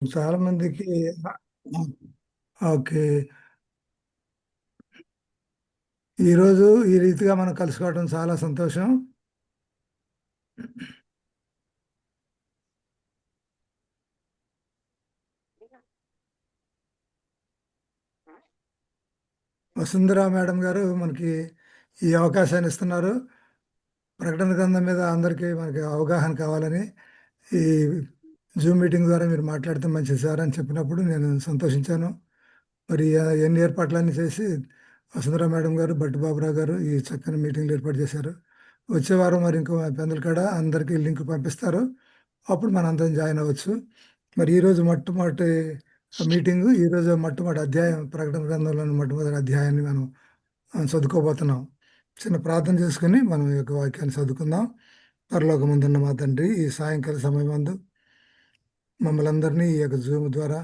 చాలా మందికి ఓకే. ఈరోజు ఈ రీతిగా మనం కలుసుకోవడం చాలా సంతోషం. వసుంధర మేడం గారు మనకి ఈ అవకాశాన్ని ఇస్తున్నారు. ప్రకటన గ్రంథం మీద అందరికీ మనకి అవగాహన కావాలని ఈ జూమ్ మీటింగ్ ద్వారా మీరు మాట్లాడితే మంచిది సార్ అని చెప్పినప్పుడు నేను సంతోషించాను. మరి ఎన్ని ఏర్పాట్లన్నీ చేసి వసుంధర మేడం గారు, భట్టి బాబురావు గారు ఈ చక్కని మీటింగ్లు ఏర్పాటు చేశారు. వచ్చే వారం మరి ఇంకో పెద్దల కాడ అందరికీ లింక్ పంపిస్తారు. అప్పుడు మనందరం జాయిన్ అవ్వచ్చు. మరి ఈరోజు మొట్టమొదటి మీటింగు, ఈరోజు మొట్టమొదటి అధ్యాయం, ప్రకటన గ్రంథంలోని మొట్టమొదటి అధ్యాయాన్ని మనం చదువుకోబోతున్నాం. చిన్న ప్రార్థన చేసుకుని మనం ఈ యొక్క వాక్యాన్ని చదువుకుందాం. పరలోకమందున్న మా తండ్రి, ఈ సాయంకాల సమయమందు మమ్మల్ని అందరినీ ఈ యొక్క జూమ్ ద్వారా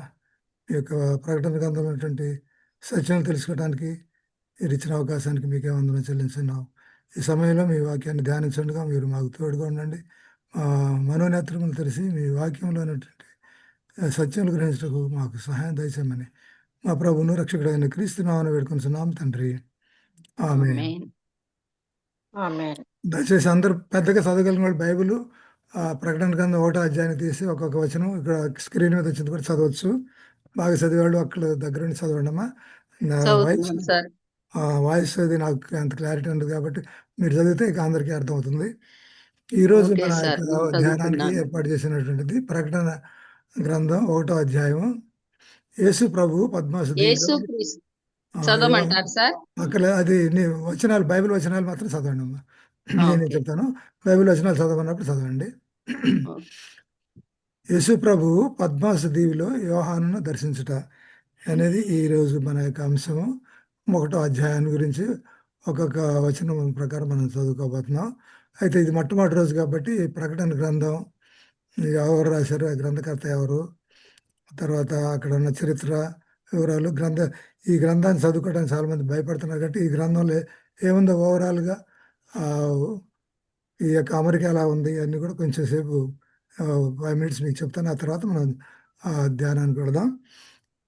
ఈ యొక్క ప్రకటన గ్రంథంలో ఉన్నటువంటి సత్యాన్ని తెలుసుకోవడానికి మీరు ఇచ్చిన అవకాశానికి మీకే వందనం చెల్లించున్నాం. ఈ సమయంలో మీ వాక్యాన్ని ధ్యానించండిగా మీరు మాకు తోడుగా ఉండండి. మనోనేత్రములు తెరిచి మీ వాక్యంలో ఉన్నటువంటి సత్యాలు గ్రహించడానికి మాకు సహాయం దయచేయమని మా ప్రభువును రక్షకుడైన క్రీస్తు నామమున వేడుకొనుచున్నాం తండ్రి. ఆమేన్. ఆమేన్. ఆమేన్. దయచేసి అందరూ పెద్దగా చదవగలిగిన వాళ్ళు బైబిల్ ప్రకటన గ్రంథం 1వ అధ్యాయాన్ని తీసి ఒక్కొక్క వచనం ఇక్కడ స్క్రీన్ మీద వచ్చింది కూడా చదవచ్చు. బాగా చదివేవాళ్ళు అక్కడ దగ్గర నుండి చదవండి అమ్మా. నా వాయిస్ చదువుతున్నాను సార్. వాయిస్ అది నాకు అంత క్లారిటీ ఉండదు కాబట్టి మీరు చదివితే ఇక అందరికీ అర్థమవుతుంది. ఈరోజు ఓకే మన సార్, యొక్క ధ్యానానికి చదువుతున్నాను. ఏర్పాటు చేసినటువంటిది ప్రకటన గ్రంథం 1వ అధ్యాయం. యేసు ప్రభు పద్మాసు దీవిలో యేసుక్రీస్తు చదవమంటారు సార్? అక్కడ అది వచనాలు, బైబిల్ వచనాలు మాత్రం చదవండి అమ్మా. నేనే ఓకే. చెప్తాను. బైబిల్ వచనాలు చదవమన్నప్పుడు చదవండి. ఓకే. యేసు ప్రభు పద్మాసు దీవిలో యోహానును దర్శించుట అనేది ఈరోజు మన యొక్క అంశము. 1వ అధ్యాయాన్ని గురించి ఒక్కొక్క వచనం ప్రకారం మనం చదువుకోబోతున్నాం. అయితే ఇది మొట్టమొదటి రోజు కాబట్టి ప్రకటన గ్రంథం ఎవరు రాశారు, ఆ గ్రంథకర్త ఎవరు, తర్వాత అక్కడ ఉన్న చరిత్ర వివరాలు, ఈ గ్రంథాన్ని చదువుకోవడానికి చాలామంది భయపడుతున్నారు కాబట్టి ఈ గ్రంథంలో ఏముందో ఓవరాల్గా ఈ యొక్క అమెరికా ఎలా ఉంది అన్నీ కూడా కొంచెం సేపు 5 మినిట్స్ మీకు చెప్తాను. ఆ తర్వాత మనం ధ్యానానికి వెళదాం.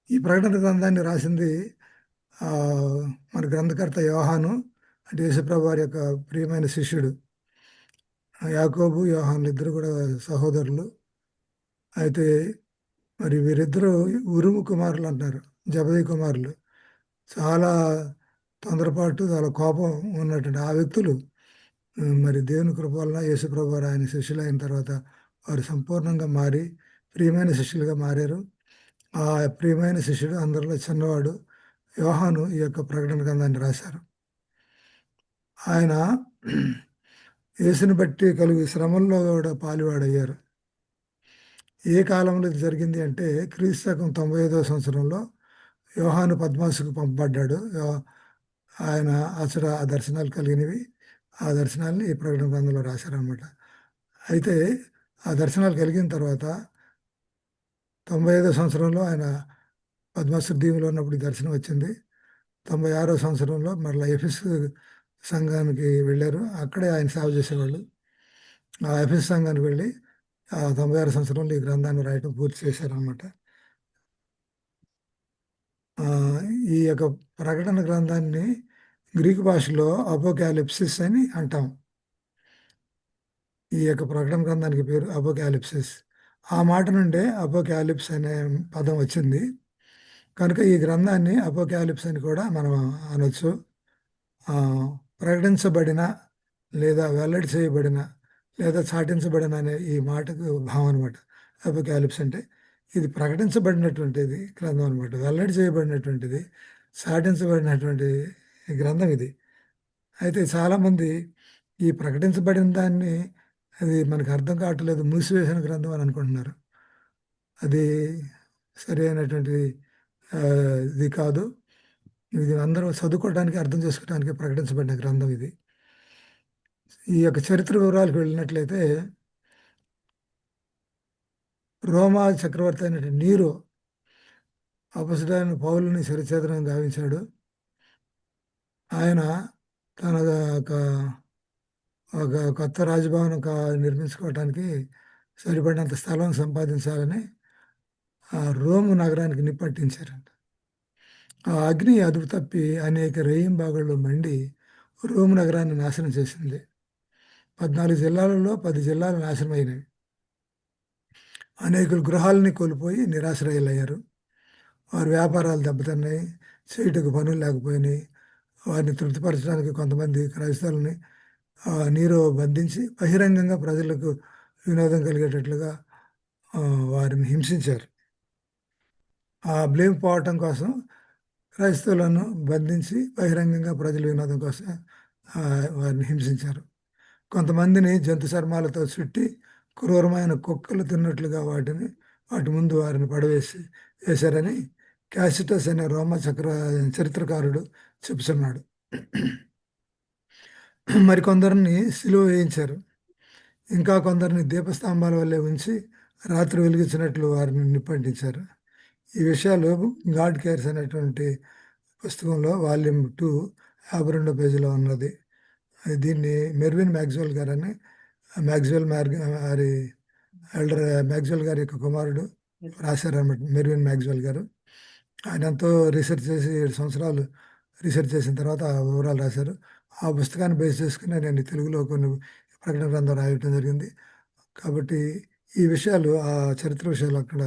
ఈ ప్రకటన గ్రంథాన్ని రాసింది మన గ్రంథకర్త యోహాను, అంటే యేసుప్రభు వారి యొక్క ప్రియమైన శిష్యుడు. యాకోబు, యోహానులు ఇద్దరు కూడా సహోదరులు. అయితే మరి వీరిద్దరూ ఉరుము కుమారులు అంటారు, జబదయి కుమారులు. చాలా తొందరపాటు, చాలా కోపం ఉన్నటువంటి ఆ వ్యక్తులు మరి దేవుని కృప వలన యేసుప్రభు వారు ఆయన శిష్యులు అయిన తర్వాత వారు సంపూర్ణంగా మారి ప్రియమైన శిష్యులుగా మారారు. ఆ ప్రియమైన శిష్యుడు అందరిలో చిన్నవాడు యోహాను ఈ యొక్క ప్రకటన గ్రంథాన్ని రాశారు. ఆయన యేసుని బట్టి కలుగు శ్రమల్లో కూడా పాలువాడయ్యారు. ఏ కాలంలో ఇది జరిగింది అంటే క్రీస్తు శకం 95వ సంవత్సరంలో యోహాను పద్మాసుకు పంపబడ్డాడు. ఆయన అసలు ఆ దర్శనాలు కలిగినవి. ఆ దర్శనాల్ని ఈ ప్రకటన గ్రంథంలో రాశారనమాట. అయితే ఆ దర్శనాలు కలిగిన తర్వాత 95వ సంవత్సరంలో ఆయన పద్మాసు దీవులో ఉన్నప్పుడు ఈ దర్శనం వచ్చింది. 96వ సంవత్సరంలో మరలా ఎఫెసు సంఘానికి వెళ్ళారు. అక్కడే ఆయన సేవ చేసేవాళ్ళు. ఆ ఎఫెసు సంఘానికి వెళ్ళి 96 సంవత్సరంలో ఈ గ్రంథాన్ని రాయటం పూర్తి చేశారనమాట. ఈ యొక్క ప్రకటన గ్రంథాన్ని గ్రీకు భాషలో అపోకాలిప్సిస్ అని అంటాం. ఈ యొక్క ప్రకటన గ్రంథానికి పేరు అపోకాలిప్సిస్. ఆ మాట నుండే అపోకాలిప్స్ అనే పదం వచ్చింది. కనుక ఈ గ్రంథాన్ని అపోకాలిప్స్ అని కూడా మనం అనొచ్చు. ప్రకటించబడిన లేదా వెల్లడి చేయబడిన లేదా చాటించబడిన అనే ఈ మాటకు భావం అనమాట. అపోకాలిప్స్ అంటే ఇది ప్రకటించబడినటువంటిది గ్రంథం అనమాట, వెల్లడి చేయబడినటువంటిది, చాటించబడినటువంటి గ్రంథం ఇది. అయితే చాలామంది ఈ ప్రకటించబడిన దాన్ని అది మనకు అర్థం కావట్లేదు, మూసివేసిన గ్రంథం అని అనుకుంటున్నారు. అది సరి అయినటువంటి ఇది కాదు. ఇది అందరూ చదువుకోవడానికి, అర్థం చేసుకోవడానికి ప్రకటించబడిన గ్రంథం ఇది. ఈ యొక్క చరిత్ర వివరాలకు వెళ్ళినట్లయితే రోమా చక్రవర్తి అయినటువంటి నీరో అపొస్తలుడైన పౌలుని శిరచ్ఛేదనం గావించాడు. ఆయన తన ఒక కొత్త రాజభవనం నిర్మించుకోవటానికి సరిపడినంత స్థలం సంపాదించాలని రోము నగరానికి నిప్పట్టించారంట. ఆ అగ్ని అదుపు తప్పి అనేక రేయింబాగుళ్ళు మండి రోము నగరాన్ని నాశనం చేసింది. 14 జిల్లాలలో 10 జిల్లాలు నాశనమైనవి. అనేకులు గృహాలని కోల్పోయి నిరాశ్రయులయ్యారు. వారి వ్యాపారాలు దెబ్బతిన్నాయి. చేయుటకు పనులు లేకపోయినాయి. వారిని తృప్తిపరచడానికి కొంతమంది క్రైస్తవులని నీరో బంధించి బహిరంగంగా ప్రజలకు వినోదం కలిగేటట్లుగా వారిని హింసించారు. ఆ బ్లేమ్ పోవటం కోసం క్రైస్తవులను బంధించి బహిరంగంగా ప్రజల వినోదం కోసం వారిని హింసించారు. కొంతమందిని జంతు చర్మాలతో చుట్టి క్రూరమైన కుక్కలు తిన్నట్లుగా వాటి ముందు వారిని వేశారని క్యాసిటస్ అనే రోమా చరిత్రకారుడు చెప్తున్నాడు. మరికొందరిని సిలువ వేయించారు. ఇంకా కొందరిని దీపస్తంభాల వల్లే ఉంచి రాత్రి వెలిగించినట్లు వారిని నిప్పంటించారు. ఈ విషయాలు గాడ్ కేర్స్ అనేటువంటి పుస్తకంలో వాల్యూమ్ 2 52 పేజీలో ఉన్నది. దీన్ని మెర్విన్ మ్యాక్స్వెల్ గారని ఎల్డర్ మ్యాక్స్వెల్ గారి యొక్క కుమారుడు రాశారన్నమాట. మెర్విన్ మ్యాక్స్వెల్ గారు ఆయన ఎంతో రీసెర్చ్ చేసి 7 సంవత్సరాలు రీసెర్చ్ చేసిన తర్వాత ఆ వివరాలు రాశారు. ఆ పుస్తకాన్ని బేస్ చేసుకుని నేను తెలుగులో కొన్ని ప్రకటన గ్రంథం రాయటం జరిగింది. కాబట్టి ఈ విషయాలు ఆ చరిత్ర విషయాలు అక్కడ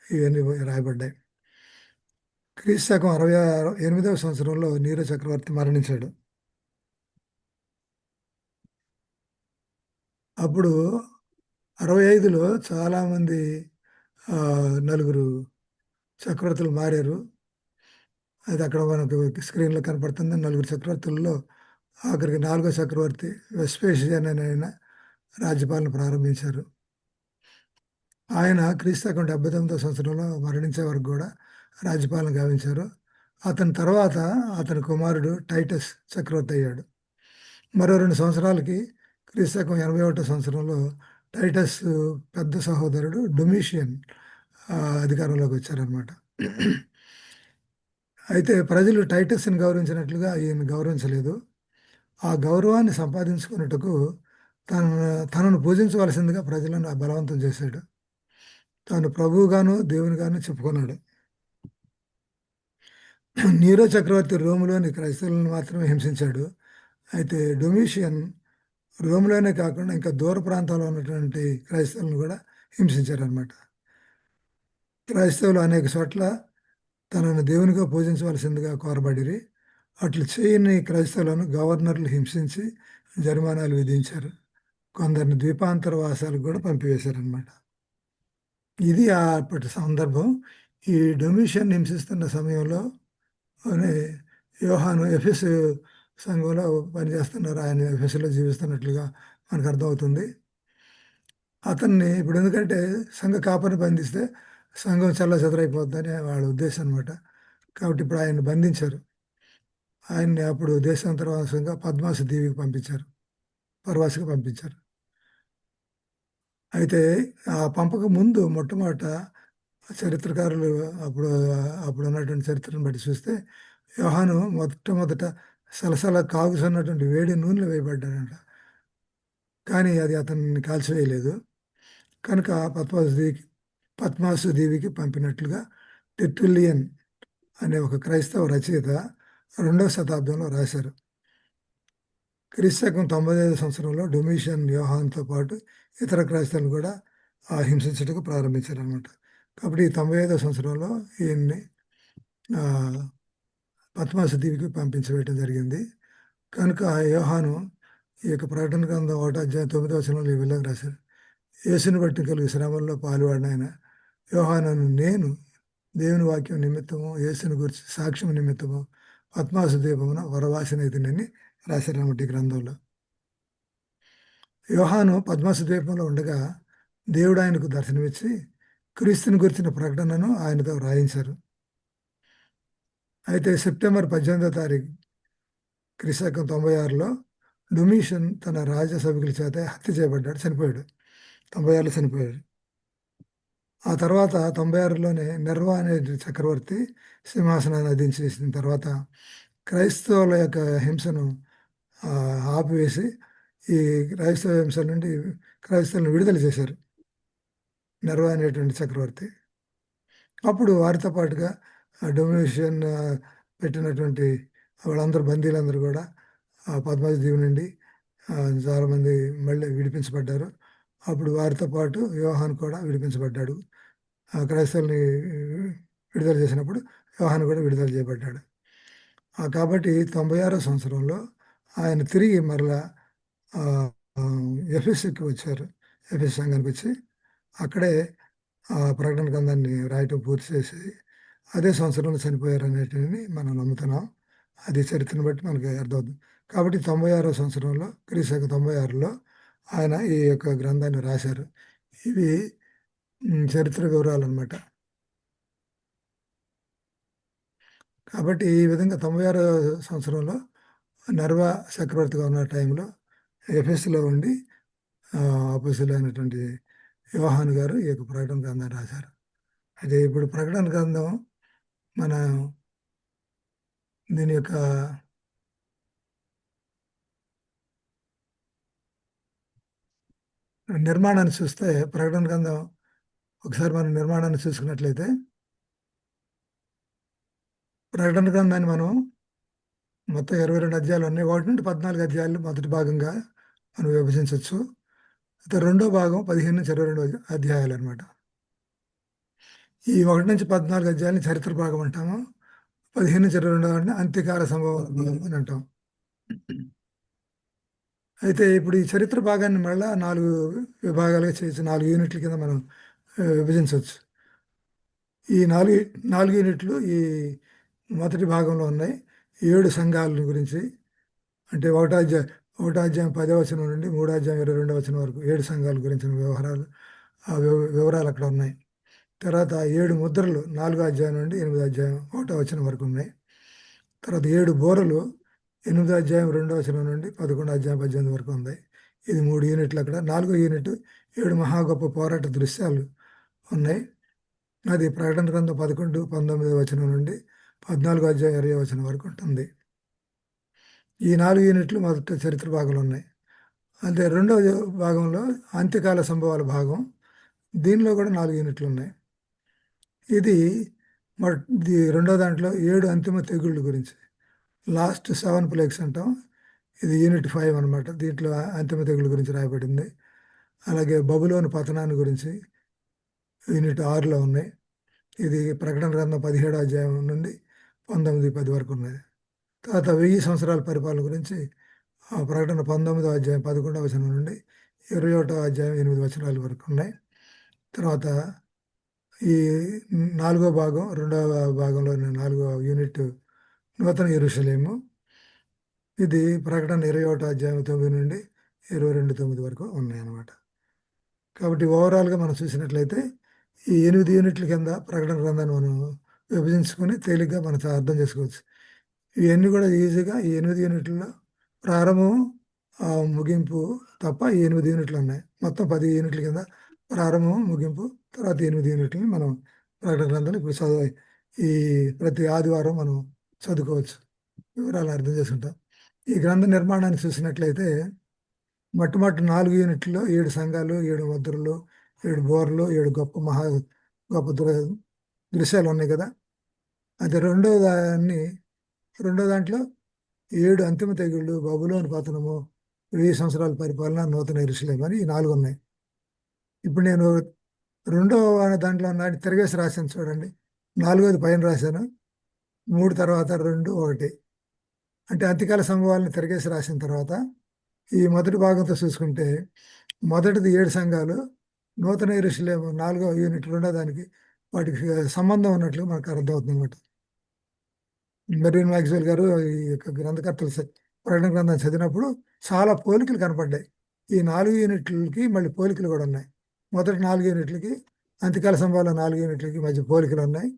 ఇవన్నీ రాయబడ్డాయి. క్రీస్తు 68వ సంవత్సరంలో నీరో చక్రవర్తి మరణించాడు. అప్పుడు 65లో చాలామంది నలుగురు చక్రవర్తులు మారారు. అది అక్కడ మనకు స్క్రీన్లో కనపడుతుంది. నలుగురు చక్రవర్తుల్లో ఆఖరికి 4వ చక్రవర్తి వెస్పేషియన్ అనే ఆయన రాజ్యపాలన ప్రారంభించారు. ఆయన క్రీస్తు 79వ సంవత్సరంలో మరణించే వరకు కూడా రాజ్యపాలన గావించారు. అతని తర్వాత అతని కుమారుడు టైటస్ చక్రవర్తి అయ్యాడు. మరో 2 సంవత్సరాలకి క్రీస్తు 81వ సంవత్సరంలో టైటస్ పెద్ద సహోదరుడు డొమిషియన్ అధికారంలోకి వచ్చారనమాట. అయితే ప్రజలు టైటస్ని గౌరవించినట్లుగా ఈయన గౌరవించలేదు. ఆ గౌరవాన్ని సంపాదించుకున్నట్టుకు తనను పూజించవలసిందిగా ప్రజలను బలవంతం చేశాడు. తాను ప్రభువుగాను దేవునిగాను చెప్పుకున్నాడు. నీరో చక్రవర్తి రోములోని క్రైస్తవులను మాత్రమే హింసించాడు. అయితే డొమిషియన్ రోమ్లోనే కాకుండా ఇంకా దూర ప్రాంతాల్లో ఉన్నటువంటి క్రైస్తవులను కూడా హింసించారనమాట. క్రైస్తవులు అనేక చోట్ల తనను దేవునిగా పూజించవలసిందిగా కోరబడిరి. అట్లు చేయని క్రైస్తవులను గవర్నర్లు హింసించి జరిమానాలు విధించారు. కొందరిని ద్వీపాంతర వాసాలకు కూడా పంపివేశారనమాట. ఇది అప్పటి సందర్భం. ఈ డొమిషియన్ హింసిస్తున్న సమయంలో యోహాను ఎఫెసు సంఘంలో పనిచేస్తున్నారు. ఆయన ఎఫెసులో జీవిస్తున్నట్లుగా మనకు అర్థమవుతుంది. అతన్ని ఇప్పుడు ఎందుకంటే సంఘ కాపరిని బంధిస్తే సంఘం చెదరైపోద్దని వాళ్ళ ఉద్దేశం అనమాట. కాబట్టి ఇప్పుడు ఆయన్ని బంధించారు. ఆయన్ని అప్పుడు దేశాంతరవాసంగా పద్మాసు దీవికి పరవాసిగా పంపించారు. అయితే ఆ పంపక ముందు మొట్టమొదట చరిత్రకారులు అప్పుడు ఉన్నటువంటి చరిత్రను బట్టి చూస్తే యోహాను మొట్టమొదట సలసల కాగుతున్నటువంటి వేడి నూనెలో వేయబడ్డాడంట. కానీ అది అతన్ని కాల్చివేయలేదు. కనుక పద్మాసు దీవికి పంపినట్లుగా టెర్టులియన్ అనే ఒక క్రైస్తవ రచయిత 2వ శతాబ్దంలో రాశారు. క్రీస్తు 95వ సంవత్సరంలో డొమిషియన్ యోహాన్తో పాటు ఇతర క్రైస్తవులను కూడా హింసించడానికి ప్రారంభించారనమాట. కాబట్టి 95వ సంవత్సరంలో ఈయన్ని పద్మాసు దీవికి పంపించవేయడం జరిగింది. కనుక యోహాను ఈ యొక్క ప్రకటన గ్రంథం 1వ అధ్యాయం 9వ వచనంలో ఈ విధంగా రాశారు. యేసుని బట్టి కలిగి శ్రమల్లో పాల్పడిన ఆయన యోహానును నేను దేవుని వాక్యం నిమిత్తము యేసుని గురించి సాక్ష్యం నిమిత్తము పద్మాసు దీపమున వరవాసినైతినని రాశారన్నమాట ఈ గ్రంథంలో. యోహాను పద్మాసు ద్వీపంలో ఉండగా దేవుడు ఆయనకు దర్శనమిచ్చి క్రీస్తుని గురించిన ప్రకటనను ఆయనతో రాయించారు. అయితే సెప్టెంబర్ 18వ తారీఖు క్రీస్తు 96లో డొమిషియన్ తన రాజసభికుల చేత హత్య చేయబడ్డాడు, చనిపోయాడు. 96లో చనిపోయాడు. ఆ తర్వాత 96లోనే నెర్వా అనే చక్రవర్తి సింహాసనాన్ని అధించేసిన తర్వాత క్రైస్తవుల యొక్క హింసను ఆపివేసి ఈ క్రైస్తవ హింసల నుండి క్రైస్తవులను విడుదల చేశారు నెర్వా అనేటువంటి చక్రవర్తి. అప్పుడు వారితో పాటుగా డొమినేషన్ పెట్టినటువంటి వాళ్ళందరూ బందీలందరూ కూడా పద్మావతి దీవి నుండి ఆ, చాలామంది మళ్ళీ విడిపించబడ్డారు. అప్పుడు వారితో పాటు యోహాను కూడా విడిపించబడ్డాడు. క్రైస్తవుల్ని విడుదల చేసినప్పుడు యోహాను కూడా విడుదల చేయబడ్డాడు. కాబట్టి 96వ సంవత్సరంలో ఆయన తిరిగి మరలా ఆ, ఆ, ఎఫెస్కి వచ్చారు. ఎఫెస్ సంఘానికి వచ్చి అక్కడే ఆ ప్రకటన గ్రంథాన్ని రాయటం పూర్తి చేసి అదే సంవత్సరంలో చనిపోయారు అనేటివి మనం నమ్ముతున్నాం. అది చరిత్రను బట్టి మనకి అర్థమవుతుంది. కాబట్టి 96వ సంవత్సరంలో క్రీస్తు 96లో ఆయన ఈ యొక్క గ్రంథాన్ని రాశారు. ఇవి చరిత్ర వివరాలు అనమాట. కాబట్టి ఈ విధంగా 96వ సంవత్సరంలో నర్వా చక్రవర్తిగా ఉన్న టైంలో ఎఫెస్లో ఉండి అపోస్తులైనటువంటి యోహాను గారు ఈ యొక్క ప్రకటన గ్రంథాన్ని రాశారు. అయితే ఇప్పుడు ప్రకటన గ్రంథం మన దీని యొక్క నిర్మాణాన్ని చూస్తే ప్రకటన గ్రంథం ఒకసారి మనం నిర్మాణాన్ని చూసుకున్నట్లయితే ప్రకటన గ్రంథాన్ని మనం మొత్తం 22 అధ్యాయాలు ఉన్నాయి. 1 నుండి 14 అధ్యాయాలు మొదటి భాగంగా మనం విభజించవచ్చు. అయితే రెండో భాగం 15 నుంచి 22 అధ్యాయాలు అనమాట. ఈ 1 నుంచి 14 అధ్యాయాలని చరిత్ర భాగం అంటాము. 15 నుంచి 22 అంటే అంత్యకాల సంభవం అని అంటాం. అయితే ఇప్పుడు ఈ చరిత్ర భాగాన్ని మళ్ళా 4 విభాగాలుగా చేసి 4 యూనిట్ల కింద మనం విభజించవచ్చు. ఈ 4 యూనిట్లు ఈ మొదటి భాగంలో ఉన్నాయి. 7 సంఘాల గురించి, అంటే ఒకటో అధ్యాయం 10వ వచనం నుండి 3వ అధ్యాయం 22వ వచనం వరకు 7 సంఘాల గురించిన వివరాలు అక్కడ ఉన్నాయి. తర్వాత 7 ముద్రలు 4వ అధ్యాయం నుండి 8వ అధ్యాయం 1వ వచనం వరకు ఉన్నాయి. తర్వాత 7 బోరలు 8వ అధ్యాయం 2వ వచనం నుండి 11వ అధ్యాయం 18 వరకు ఉన్నాయి. ఇది 3 యూనిట్లు అక్కడ. 4వ యూనిట్ 7 మహా గొప్ప పోరాట దృశ్యాలు ఉన్నాయి. అది ప్రకటన గ్రంథం 11, 19వ వచనం నుండి 14వ అధ్యాయం 20వ వచనం వరకు ఉంటుంది. ఈ 4 యూనిట్లు మొదట చరిత్ర భాగంలో ఉన్నాయి. అంటే రెండవ భాగంలో అంత్యకాల సంభవాల భాగం, దీనిలో కూడా 4 యూనిట్లు ఉన్నాయి. ఇది రెండో దాంట్లో 7 అంతిమ తెగుళ్ళ గురించి, లాస్ట్ 7 ప్లేగ్స్ అంటాం. ఇది యూనిట్ 5 అనమాట. దీంట్లో అంతిమ తెగుళ్ళ గురించి రాయబడింది. అలాగే బబులోను పతనాన్ని గురించి యూనిట్ 6లో ఉన్నాయి. ఇది ప్రకటన గ్రంథం 17వ అధ్యాయం నుండి 19, 10 వరకు ఉన్నది. తర్వాత 1000 సంవత్సరాల పరిపాలన గురించి ప్రకటన 19వ అధ్యాయం 11వ వచనం నుండి 21వ అధ్యాయం 8 వచనాల వరకు ఉన్నాయి. తర్వాత ఈ 4వ భాగం, రెండవ భాగంలో 4వ యూనిట్ నూతన యెరూషలేము. ఇది ప్రకటన 21వ అధ్యాయం 9 నుండి 22:9 వరకు ఉన్నాయన్నమాట. కాబట్టి ఓవరాల్గా మనం చూసినట్లయితే ఈ 8 యూనిట్ల కింద ప్రకటన గ్రంథాన్ని మనం విభజించుకొని తేలిగ్గా మనం అర్థం చేసుకోవచ్చు. ఇవన్నీ కూడా ఈజీగా ఈ 8 యూనిట్లలో ప్రారంభం, ముగింపు తప్ప ఈ 8 యూనిట్లు ఉన్నాయి. మొత్తం 10 యూనిట్ల కింద ప్రారంభం, ముగింపు, తర్వాత 8 యూనిట్లని మనం ప్రకటన గ్రంథాన్ని ఇప్పుడు ఈ ప్రతి ఆదివారం మనం చదువుకోవచ్చు, వివరాలు అర్థం చేసుకుంటాం. ఈ గ్రంథ నిర్మాణాన్ని చూసినట్లయితే మొట్టమొదటి 4 యూనిట్లలో 7 సంఘాలు, 7 ముద్రలు, 7 బోర్లు, 7 గొప్ప దృశ్యాలు ఉన్నాయి కదా. అది రెండో దాంట్లో 7 అంతిమ తెగుళ్ళు, బబులోను పతనము, 1000 సంవత్సరాల పరిపాలన, నూతన యెరూషలేము అని ఈ 4 ఉన్నాయి. ఇప్పుడు నేను రెండవ దాంట్లో తిరగేసి రాశాను చూడండి. 4వది పైన రాశాను, 3 తర్వాత 2, 1. అంటే అంత్యకాల సంభవాలను తిరగేసి రాసిన తర్వాత ఈ మొదటి భాగంతో చూసుకుంటే మొదటిది 7 సంఘాలు, నూతన యెరూషలేము 4వ యూనిట్ రెండో దానికి, వాటికి సంబంధం ఉన్నట్లు మనకు అర్థమవుతుంది అనమాట. మెర్విన్ మ్యాక్స్వెల్ గారు ఈ యొక్క గ్రంథకర్తలు ప్రకటన గ్రంథం చదివినప్పుడు చాలా పోలికలు కనపడ్డాయి. ఈ 4 యూనిట్లకి మళ్ళీ పోలికలు కూడా ఉన్నాయి. మొదటి 4 యూనిట్లకి, అంత్యకాల సంభవాల 4 యూనిట్లకి మధ్య పోలికలు ఉన్నాయి.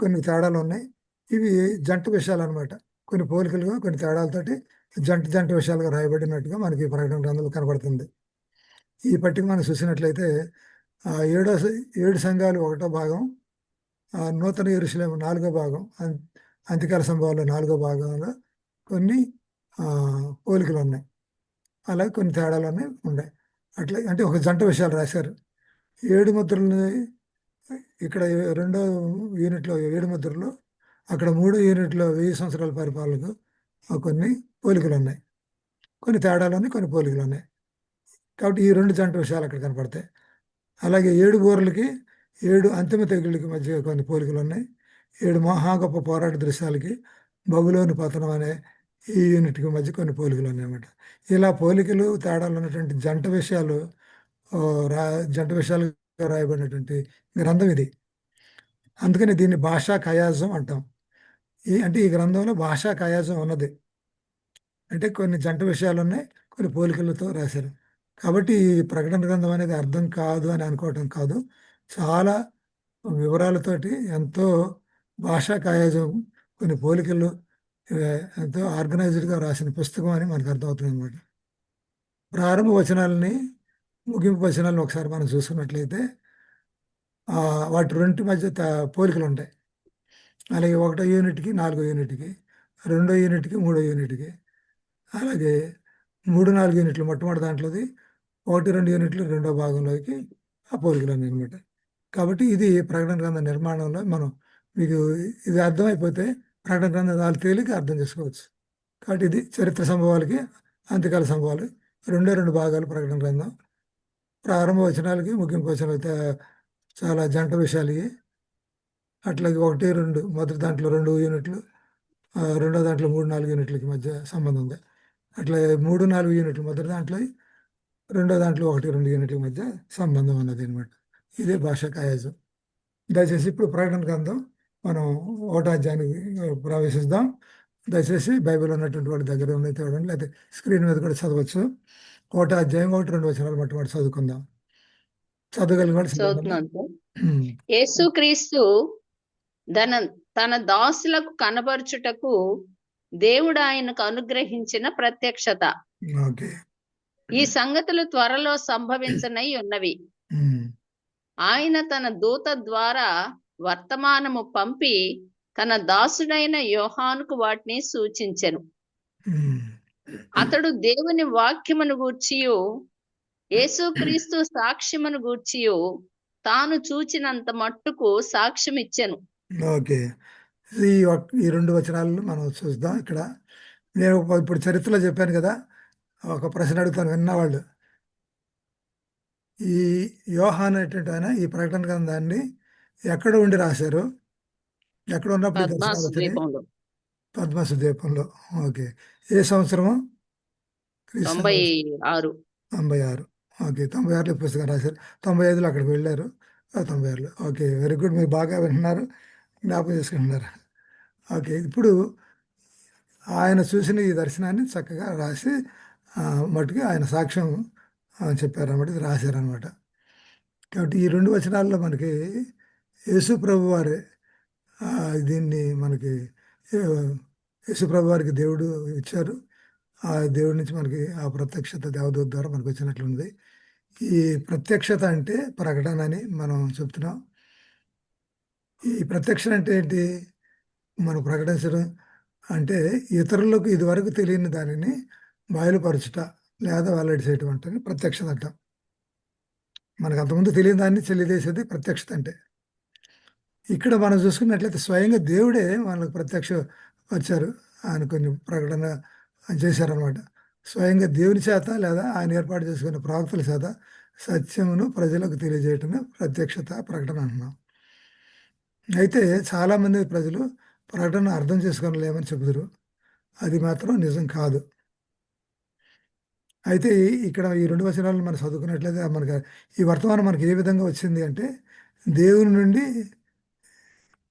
కొన్ని తేడాలు ఉన్నాయి. ఇవి జంట విషయాలు అనమాట. కొన్ని పోలికలుగా, కొన్ని తేడాలతోటి జంట విషయాలుగా రాయబడినట్టుగా మనకి ప్రకటన గ్రంథంలో కనబడుతుంది. ఈ పట్టిక మనం చూసినట్లయితే 7 సంఘాలు 1వ భాగం, నూతన యెరూషలేము 4వ భాగం, అంత్యకాల సంభవాలు 4వ భాగంలో కొన్ని పోలికలు ఉన్నాయి. అలాగే కొన్ని తేడాలు ఉన్నాయి. అట్లా అంటే ఒక జంట విషయాలు రాశారు. 7 ముద్రలని ఇక్కడ రెండో యూనిట్లో 7 ముద్రలు, అక్కడ 3 యూనిట్లో 1000 సంవత్సరాల పరిపాలనకు కొన్ని పోలికలు ఉన్నాయి, కొన్ని తేడాలు ఉన్నాయి, కొన్ని పోలికలు ఉన్నాయి. కాబట్టి ఈ 2 జంట విషయాలు అక్కడ కనపడతాయి. అలాగే 7 బూరలకి 7 అంతిమ తెగుళ్ళకి మధ్య కొన్ని పోలికలు ఉన్నాయి. 7 మహా గొప్ప పోరాట దృశ్యాలకి బబులోను పతనం అనే ఈ యూనిట్‌కి మధ్య కొన్ని పోలికలు ఉన్నాయన్నమాట. ఇలా పోలికలు, తేడాలు ఉన్నటువంటి జంట విషయాలు జంట విషయాలుగా రాయబడినటువంటి గ్రంథం ఇది. అందుకని దీన్ని భాషా కయాజం అంటాం. అంటే ఈ గ్రంథంలో భాషా కయాజం ఉన్నది. అంటే కొన్ని జంట విషయాలు ఉన్నాయి, కొన్ని పోలికలతో రాశారు. కాబట్టి ఈ ప్రకటన గ్రంథం అనేది అర్థం కాదు అని అనుకోవటం కాదు. చాలా వివరాలతోటి ఎంతో భాషా కయాజం, కొన్ని పోలికలు, ఎంతో ఆర్గనైజ్డ్‌గా రాసిన పుస్తకం అని మనకు అర్థమవుతుందన్నమాట. ప్రారంభ వచనాలని, ముగింపు వచనాలను ఒకసారి మనం చూసుకున్నట్లయితే వాటి రెండింటి మధ్య పోలికలుంటాయి. అలాగే 1 యూనిట్‌కి 4 యూనిట్‌కి, 2 యూనిట్‌కి 3 యూనిట్‌కి, అలాగే 3, 4 యూనిట్లు మొట్టమొదటి దాంట్లోది, 1, 2 యూనిట్లు రెండో భాగంలోకి ఆ పోలికలున్నాయన్నమాట. కాబట్టి ఇది ప్రకటన గ్రంథ నిర్మాణంలో మీకు ఇది అర్థమైపోతే ప్రకటన గ్రంథాలు తేలిక అర్థం చేసుకోవచ్చు. కాబట్టి ఇది చరిత్ర సంభవాలకి, అంత్యకాల సంభవాలు 2 భాగాలు ప్రకటన గ్రంథం. ప్రారంభ వచనాలకి, ముగింపు వచనాలకి చాలా జంట విషయాలు ఇవి. అట్లాగే 1, 2 మొదటి దాంట్లో 2 యూనిట్లు, రెండో దాంట్లో 3, 4 యూనిట్లకి మధ్య సంబంధం ఉంది. అట్లాగే 3, 4 యూనిట్లు మొదటి దాంట్లో, రెండో దాంట్లో 1, 2 యూనిట్ల మధ్య సంబంధం ఉన్నది అనమాట. ఇదే భాషా కయాజం. దయచేసి ఇప్పుడు ప్రకటన గ్రంథం మనం 1వ అధ్యాయానికి ప్రవేశిద్దాం. దయచేసి బైబిల్ ఉన్నటువంటి వాళ్ళ దగ్గర ఉన్నది చూడండి, లేకపోతే స్క్రీన్ మీద కూడా చదవచ్చు. 1వ అధ్యాయం 1, 2 వచనాలు మొట్టమొదటి చదువుకుందాం. చదవగలిగిన వాళ్ళు చదవండి. చదువుతున్నాను సార్. యేసుక్రీస్తు తన దాసులకు కనబరుచుటకు దేవుడు ఆయనకు అనుగ్రహించిన ప్రత్యక్షత. ఓకే. ఈ సంగతులు త్వరలో సంభవించనై ఉన్నవి. ఆయన తన దూత ద్వారా వర్తమానము పంపి తన దాసుడైన యోహానుకు వాటిని సూచించెను. అతడు దేవుని వాక్యమును గూర్చియు యేసుక్రీస్తు సాక్ష్యమును గూర్చియు తాను చూచినంత మట్టుకు సాక్ష్యం ఇచ్చెను. ఓకే. ఈ 2 వచనాలను మనం చూద్దాం. ఇక్కడ నేను ఇప్పుడు చరిత్రలో చెప్పాను కదా, ఒక ప్రశ్న అడుగుతాను విన్నవాళ్ళు. ఈ యోహాను అనేటువంటి ఆయన ఈ ప్రకటన గ్రంథాన్ని ఎక్కడ ఉండి రాశారు? ఎక్కడ ఉన్నప్పుడు పద్మాసు ద్వీపంలో. పద్మాసు ద్వీపంలో. ఓకే. ఏ సంవత్సరము? 96. 96. ఓకే. 96లో పుస్తకం రాశారు. 95లో అక్కడికి వెళ్ళారు. 96లో. ఓకే. Very good. మీరు బాగా వింటున్నారు, జ్ఞాపకం చేసుకుంటున్నారు. ఓకే. ఇప్పుడు ఆయన చూసిన ఈ దర్శనాన్ని చక్కగా రాసి మట్టుకి ఆయన సాక్ష్యం చెప్పారన్నమాట, ఇది రాశారనమాట. కాబట్టి ఈ 2 వచనాల్లో మనకి యేసు ప్రభు వారే దీన్ని మనకి యేసు ప్రభు వారికి దేవుడు ఇచ్చారు. ఆ దేవుడి నుంచి మనకి ఆ ప్రత్యక్షత దేవదూత ద్వారా మనకు వచ్చినట్లుంది. ఈ ప్రత్యక్షత అంటే ప్రకటన అని మనం చెప్తున్నాం. ఈ ప్రత్యక్షత అంటే ఏంటి? మనం ప్రకటించడం అంటే ఇతరులకు ఇదివరకు తెలియని దానిని బయలుపరచుట లేదా వెల్లడి చేయటం అంటే ప్రత్యక్షత అంటాం. మనకు అంతకుముందు తెలియని దాన్ని తెలియజేసేది ప్రత్యక్షత అంటే. ఇక్కడ మనం చూసుకున్నట్లయితే స్వయంగా దేవుడే మనకు ప్రత్యక్ష వచ్చారు. ఆయన కొన్ని ప్రకటన చేశారనమాట. స్వయంగా దేవుని చేత లేదా ఆయన ఏర్పాటు చేసుకున్న ప్రవక్తల చేత సత్యమును ప్రజలకు తెలియజేయటమే ప్రత్యక్షత, ప్రకటన అంటున్నాం. అయితే చాలామంది ప్రజలు ప్రకటన అర్థం చేసుకోలేమని చెబుతారు. అది మాత్రం నిజం కాదు. అయితే ఇక్కడ ఈ 2 వచనాలను మనం చదువుకున్నట్లయితే మనకు ఈ వర్తమానం మనకి ఏ విధంగా వచ్చింది అంటే, దేవుని నుండి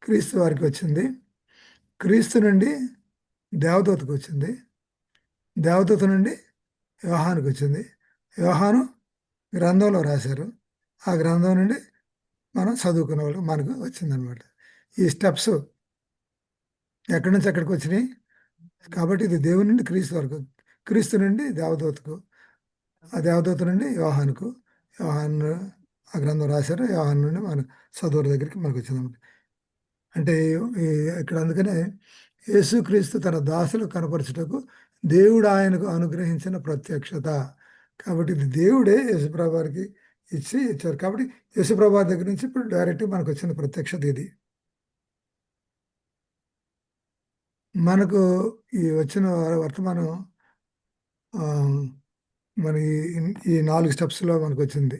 క్రీస్తు వారికి వచ్చింది, క్రీస్తు నుండి దేవదూతకు వచ్చింది, దేవదూత నుండి యోహానుకు వచ్చింది, యోహాను గ్రంథంలో రాశారు, ఆ గ్రంథం నుండి మనం చదువుకున్న వాళ్ళు మనకు వచ్చిందనమాట. ఈ స్టెప్స్ ఎక్కడి నుంచి ఎక్కడికి వచ్చినాయి. కాబట్టి ఇది దేవుని నుండి క్రీస్తు వరకు, క్రీస్తు నుండి దేవదూతకు, ఆ దేవదూత నుండి యోహానుకు, యోహాను ఆ గ్రంథం రాశారు, యోహాను నుండి మన చదువుల దగ్గరికి మనకు వచ్చిందన్నమాట. అంటే ఇక్కడ అందుకనే యేసుక్రీస్తు తన దాసులు కనపరచుటకు దేవుడు ఆయనకు అనుగ్రహించిన ప్రత్యక్షత. కాబట్టి ఇది దేవుడే యేసుప్రభు వారికి ఇచ్చారు. కాబట్టి యేసుప్రభు వారి దగ్గర నుంచి ఇప్పుడు డైరెక్ట్ మనకు వచ్చిన ప్రత్యక్షత ఇది. మనకు ఈ వచ్చిన వర్తమానం ఆ, మన ఈ 4 స్టెప్స్లో మనకు వచ్చింది.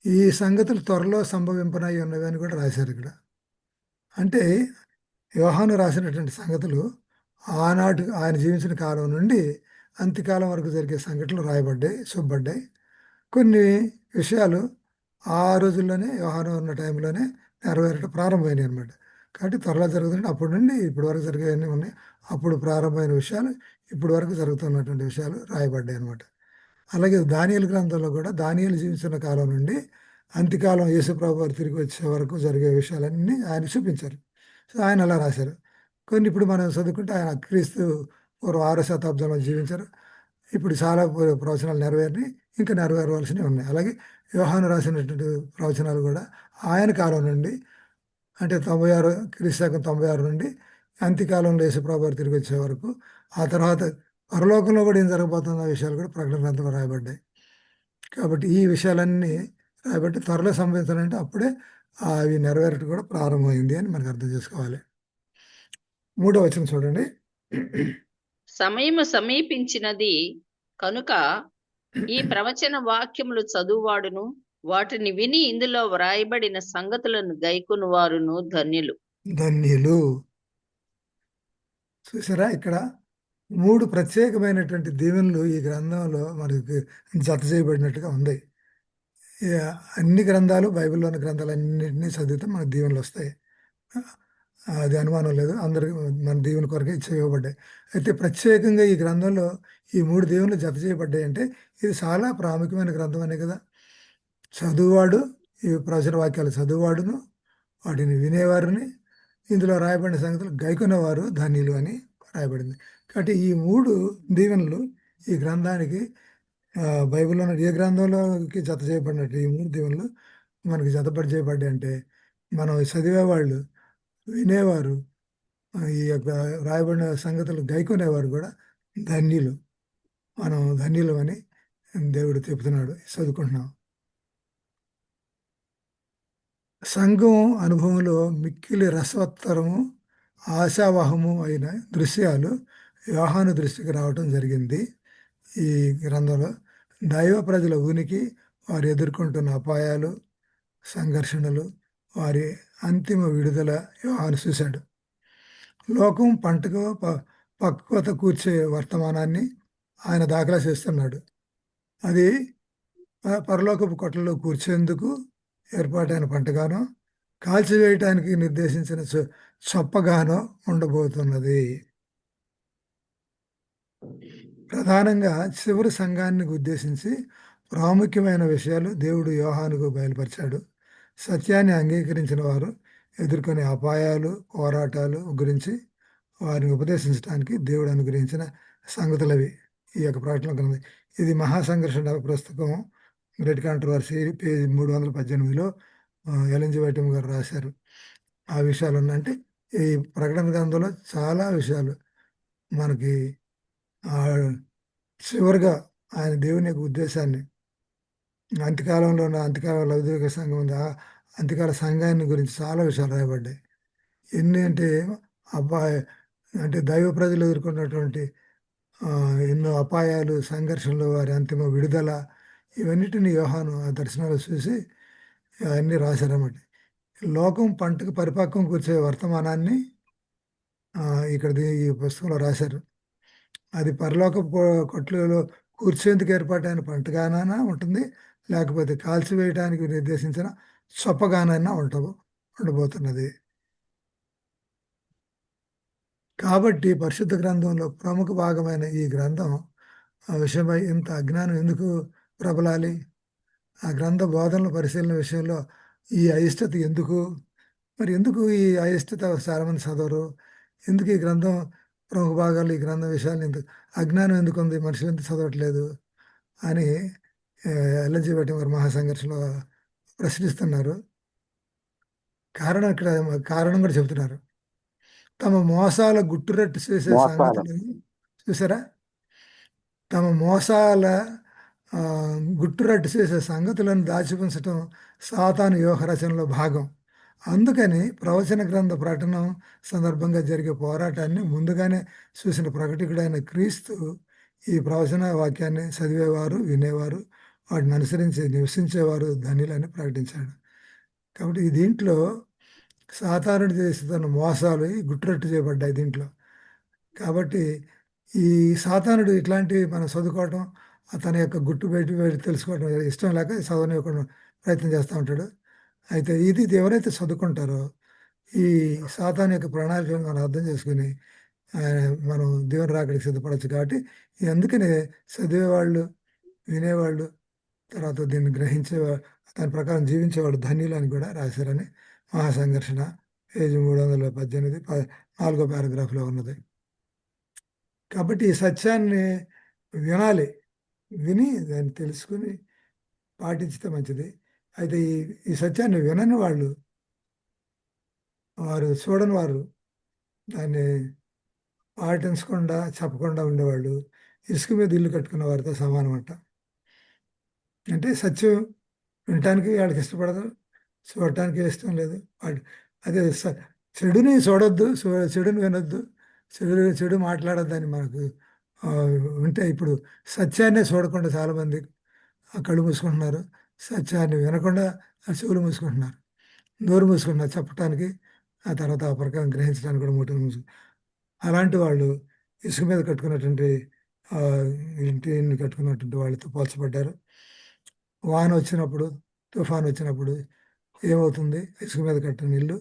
ఈ సంగతులు త్వరలో సంభవింపనై ఉన్నవి అని కూడా రాశారు ఇక్కడ. అంటే యోహాను రాసినటువంటి సంగతులు ఆనాటి ఆయన జీవించిన కాలం నుండి అంత్యకాలం వరకు జరిగే సంఘటనలు రాయబడ్డాయి, చూపబడ్డాయి. కొన్ని విషయాలు ఆ రోజుల్లోనే యోహాను ఉన్న టైంలోనే నెరవేరటం ప్రారంభమైనాయి అనమాట. కాబట్టి త్వరలో జరుగుతుంటే అప్పటి నుండి ఇప్పటి వరకు జరిగేవన్నీ ఉన్నాయి. అప్పుడు ప్రారంభమైన విషయాలు ఇప్పటి వరకు జరుగుతున్నటువంటి విషయాలు రాయబడ్డాయి అనమాట. అలాగే దానియేలు గ్రంథంలో కూడా దానియేలు జీవించిన కాలం నుండి అంత్యకాలం యేసుప్రభు వారు తిరిగి వచ్చే వరకు జరిగే విషయాలన్నీ ఆయన చూపించారు. సో ఆయన అలా రాశారు. కొన్ని ఇప్పుడు మనం చదువుకుంటే ఆయన క్రీస్తు పూర్వం 6వ శతాబ్దంలో జీవించారు. ఇప్పుడు చాలా ప్రవచనాలు నెరవేరినాయి, ఇంకా నెరవేరవలసినవి ఉన్నాయి. అలాగే యోహాను రాసినటువంటి ప్రవచనాలు కూడా ఆయన కాలం నుండి అంటే 96 క్రీస్తు 96 నుండి అంత్యకాలంలో యేసుప్రభు వారు తిరిగి వచ్చే వరకు, ఆ తర్వాత పరలోకంలో కూడా ఏం జరగబోతున్న విషయాలు కూడా ప్రకటన గ్రంథంలో రాయబడ్డాయి. కాబట్టి ఈ విషయాలన్నీ రాయబట్టి త్వరలో సంభవించాలంటే అప్పుడే అవి నెరవేరటం కూడా ప్రారంభమైంది అని మనకు అర్థం చేసుకోవాలి. 3వ వచనం చూడండి. సమయము సమీపించినది కనుక ఈ ప్రవచన వాక్యములు చదువువాడును వాటిని విని ఇందులో వ్రాయబడిన సంగతులను గైకొను వారును ధన్యులు. ధన్యులు. చూసారా, ఇక్కడ 3 ప్రత్యేకమైనటువంటి దీవెనలు ఈ గ్రంథంలో మనకి జత చేయబడినట్టుగా ఉంది. అన్ని గ్రంథాలు, బైబిల్లోని గ్రంథాలన్నింటినీ చదివితే మనకు దీవెనలు వస్తాయి. అది అనుమానం లేదు. అందరికి మన దీవెన కొరకే ఇవ్వబడ్డాయి. అయితే ప్రత్యేకంగా ఈ గ్రంథంలో ఈ 3 దీవెనలు జత చేయబడ్డాయి అంటే ఇది చాలా ప్రాముఖ్యమైన గ్రంథం అనే కదా. చదువువాడు, ఈ ప్రవచన వాక్యాలు చదువువాడును, వాటిని వినేవారిని, ఇందులో రాయబడిన సంగతులు గైకొనేవారు ధన్యులు అని రాయబడింది. కాబట్టి ఈ 3 దీవెనలు ఈ గ్రంథానికి బైబిల్లో ఏ గ్రంథంలోకి జత చేయబడినట్టు ఈ 3 దీవెనలు మనకి జతపడి చేయబడ్డాయి అంటే మనం చదివేవాళ్ళు, వినేవారు, ఈ యొక్క రాయబడిన సంగతులు గైకొనేవారు కూడా ధన్యులు. మనం ధన్యులు అని దేవుడు చెబుతున్నాడు, చదువుకుంటున్నాం. సంఘం అనుభవంలో మిక్కిలి రసవత్తరము, ఆశావహము అయిన దృశ్యాలు యోహాను దృష్టికి రావటం జరిగింది. ఈ గ్రంథంలో దైవ ప్రజల ఉనికి, వారు ఎదుర్కొంటున్న అపాయాలు, సంఘర్షణలు, వారి అంతిమ విడుదల యోహాను చూశాడు. లోకం పంటకు పక్వత కూర్చే వర్తమానాన్ని ఆయన దాఖలా చేస్తున్నాడు. అది పరలోకపు కొట్లలో కూర్చేందుకు ఏర్పాటైన పంటగానో, కాల్చివేయటానికి నిర్దేశించిన చొప్పగానో ఉండబోతున్నది. ప్రధానంగా చివరి సంఘాన్ని ఉద్దేశించి ప్రాముఖ్యమైన విషయాలు దేవుడు యోహానుకు బయలుపరిచాడు. సత్యాన్ని అంగీకరించిన వారు ఎదుర్కొనే అపాయాలు, పోరాటాలు గురించి వారిని ఉపదేశించడానికి దేవుడు అనుగ్రహించిన సంగతులవి ఈ యొక్క ప్రకటన గ్రంథం. ఇది మహాసంఘర్షణ పుస్తకం, great controversy, page 318లో LNG Vaitam గారు రాశారు. ఆ విషయాలు ఉన్నాయంటే ఈ ప్రకటన గ్రంథంలో చాలా విషయాలు మనకి చివరిగా ఆయన దేవుని యొక్క ఉద్దేశాన్ని, అంత్యకాలంలో ఉన్న అంత్యకాలంలో లౌకిక సంఘం ఉంది, ఆ అంత్యకాల సంఘాన్ని గురించి చాలా విషయాలు రాయబడ్డాయి. ఎన్ని అంటే అంటే దైవ ప్రజలు ఎదుర్కొన్నటువంటి ఎన్నో అపాయాలు, సంఘర్షణలు, వారి అంతిమ విడుదల, ఇవన్నిటిని యోహాను ఆ దర్శనాలు చూసి అవన్నీ రాశారన్నమాట. లోకం పంటకు పరిపక్వం కూర్చే వర్తమానాన్ని ఇక్కడ ఈ పుస్తకంలో రాశారు. అది పరలోక కొట్లలో కూర్చేందుకు ఏర్పాటైన పంటగానైనా ఉంటుంది, లేకపోతే కాల్చివేయడానికి నిర్దేశించిన చొప్పగానైనా ఉండబోతున్నది. కాబట్టి పరిశుద్ధ గ్రంథంలో ప్రముఖ భాగమైన ఈ గ్రంథం విషయమై ఇంత అజ్ఞానం ఎందుకు ప్రబలాలి? ఆ గ్రంథ బోధనల పరిశీలన విషయంలో ఈ అయిష్టత ఎందుకు? మరి ఎందుకు ఈ అయిష్టత చాలామంది చదవరు? ఎందుకు ఈ గ్రంథం ప్రముఖ భాగాలు, ఈ గ్రంథం విషయాలు ఎందుకు అజ్ఞానం ఎందుకు ఉంది, మనుషులు ఎందుకు చదవట్లేదు అని ఎల్ఎన్జి వైటం వారు మహాసంఘర్షణలో ప్రశ్నిస్తున్నారు. కారణం కూడా చెబుతున్నారు. తమ మోసాల గుట్టురట్టు చేసే సంగతులను చూసారా? తమ మోసాల ఆ, గుట్టురట్టు చేసే సంగతులను దాచిపుంచటం సాతాను వ్యూహ రచనలో భాగం. అందుకని ప్రవచన గ్రంథ ప్రకటన సందర్భంగా జరిగే పోరాటాన్ని ముందుగానే చూసిన ప్రకటికుడైన క్రీస్తు ఈ ప్రవచన వాక్యాన్ని చదివేవారు, వినేవారు, వాటిని అనుసరించి నివసించేవారు ధన్యులని ప్రకటించాడు. కాబట్టి ఈ దీంట్లో సాతానుడు చేస్తున్న మోసాలు గుట్టురట్టు చేయబడ్డాయి దీంట్లో. కాబట్టి ఈ సాతానుడు ఇట్లాంటివి మనం చదువుకోవటం, తన యొక్క గుట్టు బయట తెలుసుకోవడం ఇష్టం లేక చదవనివ్వకుండా ప్రయత్నం చేస్తూ ఉంటాడు. అయితే ఇది ఎవరైతే చదువుకుంటారో ఈ సాతాను యొక్క ప్రణాళికలను మనం అర్థం చేసుకుని మనం దేవుని రాకడికి సిద్ధపడవచ్చు. కాబట్టి అందుకనే చదివేవాళ్ళు, వినేవాళ్ళు, తర్వాత దీన్ని దాని ప్రకారం జీవించేవాడు ధన్యులు అని కూడా రాశారని మహాసంఘర్షణ పేజీ 318 4వ పారాగ్రాఫ్లో ఉన్నది. కాబట్టి ఈ సత్యాన్ని వినాలి, విని దాన్ని తెలుసుకుని పాటించితే మంచిది. అయితే ఈ సత్యాన్ని వినని వాళ్ళు, చూడని వారు, దాన్ని పాటించకుండా చెప్పకుండా ఉండేవాళ్ళు ఇసుక మీద ఇల్లు కట్టుకున్న వారితో సమానం అంట. అంటే సత్యం వినటానికి వాళ్ళకి ఇష్టపడదు, చూడటానికి ఇష్టం లేదు. అదే చెడుని చూడొద్దు, చెడుని వినొద్దు, చెడు మాట్లాడొద్దని మనకు ఉంటే ఇప్పుడు సత్యాన్నే చూడకుండా చాలామంది కళ్ళు మూసుకుంటున్నారు, సత్యాన్ని వినకుండా చెవులు మూసుకుంటున్నారు, నోరు మూసుకుంటున్నారు చెప్పటానికి, ఆ తర్వాత ఆ ప్రకారం గ్రహించడానికి కూడా మూటలు అలాంటి వాళ్ళు ఇసుక మీద కట్టుకున్నటువంటి ఇంటిని కట్టుకున్నటువంటి వాళ్ళతో పోల్చబడ్డారు. వాన వచ్చినప్పుడు, తుఫాన్ వచ్చినప్పుడు ఏమవుతుంది? ఇసుక మీద కట్టిన ఇల్లు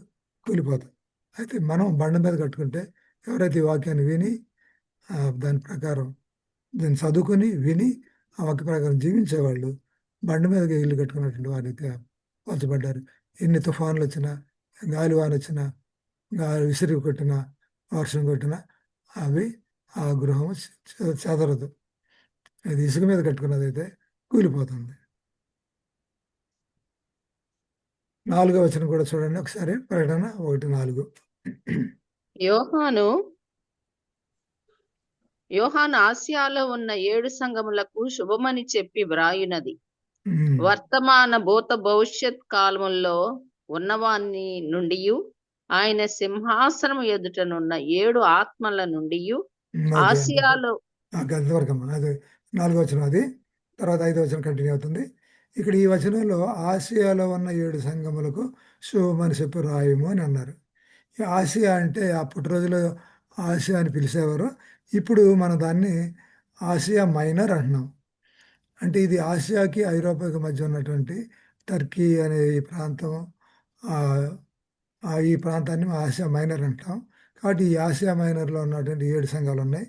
కూలిపోతుంది. అయితే మనం బండ మీద కట్టుకుంటే ఎవరైతే ఈ వాక్యాన్ని విని దాని ప్రకారం దాన్ని చదువుకొని విని ఆ వాక్య ప్రకారం జీవించేవాళ్ళు బండ మీదకి ఇల్లు కట్టుకున్నటువంటి వారికి పోల్చబడ్డారు. ఎన్ని తుఫాన్లు వచ్చినా, గాలి వాన వచ్చినా, గాలి విసిరి కొట్టినా, వర్షం కొట్టినా అవి ఆ గృహం చెదరదు. అది ఇసుక మీద కట్టుకున్నది అయితే కూలిపోతుంది. 4వ వచనం కూడా చూడండి ఒకసారి. ప్రకటన 1:4. యోహాను ఆసియాలో ఉన్న 7 సంఘములకు శుభమని చెప్పి వ్రాయునది. వర్తమాన భూత భవిష్యత్ కాలముల్లో ఉన్నవాని నుండి, ఆయన సింహాసనం ఎదుటనున్న 7 ఆత్మల నుండి ఆసియాలో అది 4వ వచనం. అది తర్వాత 5వ వచనం కంటిన్యూ అవుతుంది. ఇక్కడ ఈ వచనంలో ఆసియాలో ఉన్న 7 సంఘములకు శుభమని చెప్పి రాయము అని అన్నారు. ఈ ఆసియా అంటే అప్పటి రోజుల్లో ఆసియా అని పిలిచేవారు. ఇప్పుడు మనం దాన్ని ఆసియా మైనర్ అంటున్నాం. అంటే ఇది ఆసియాకి ఐరోపాకి మధ్య ఉన్నటువంటి టర్కీ అనే ఈ ప్రాంతం, ఈ ప్రాంతాన్ని ఆసియా మైనర్ అంటాం. కాబట్టి ఈ ఆసియా మైనర్లో ఉన్నటువంటి 7 సంఘాలు ఉన్నాయి.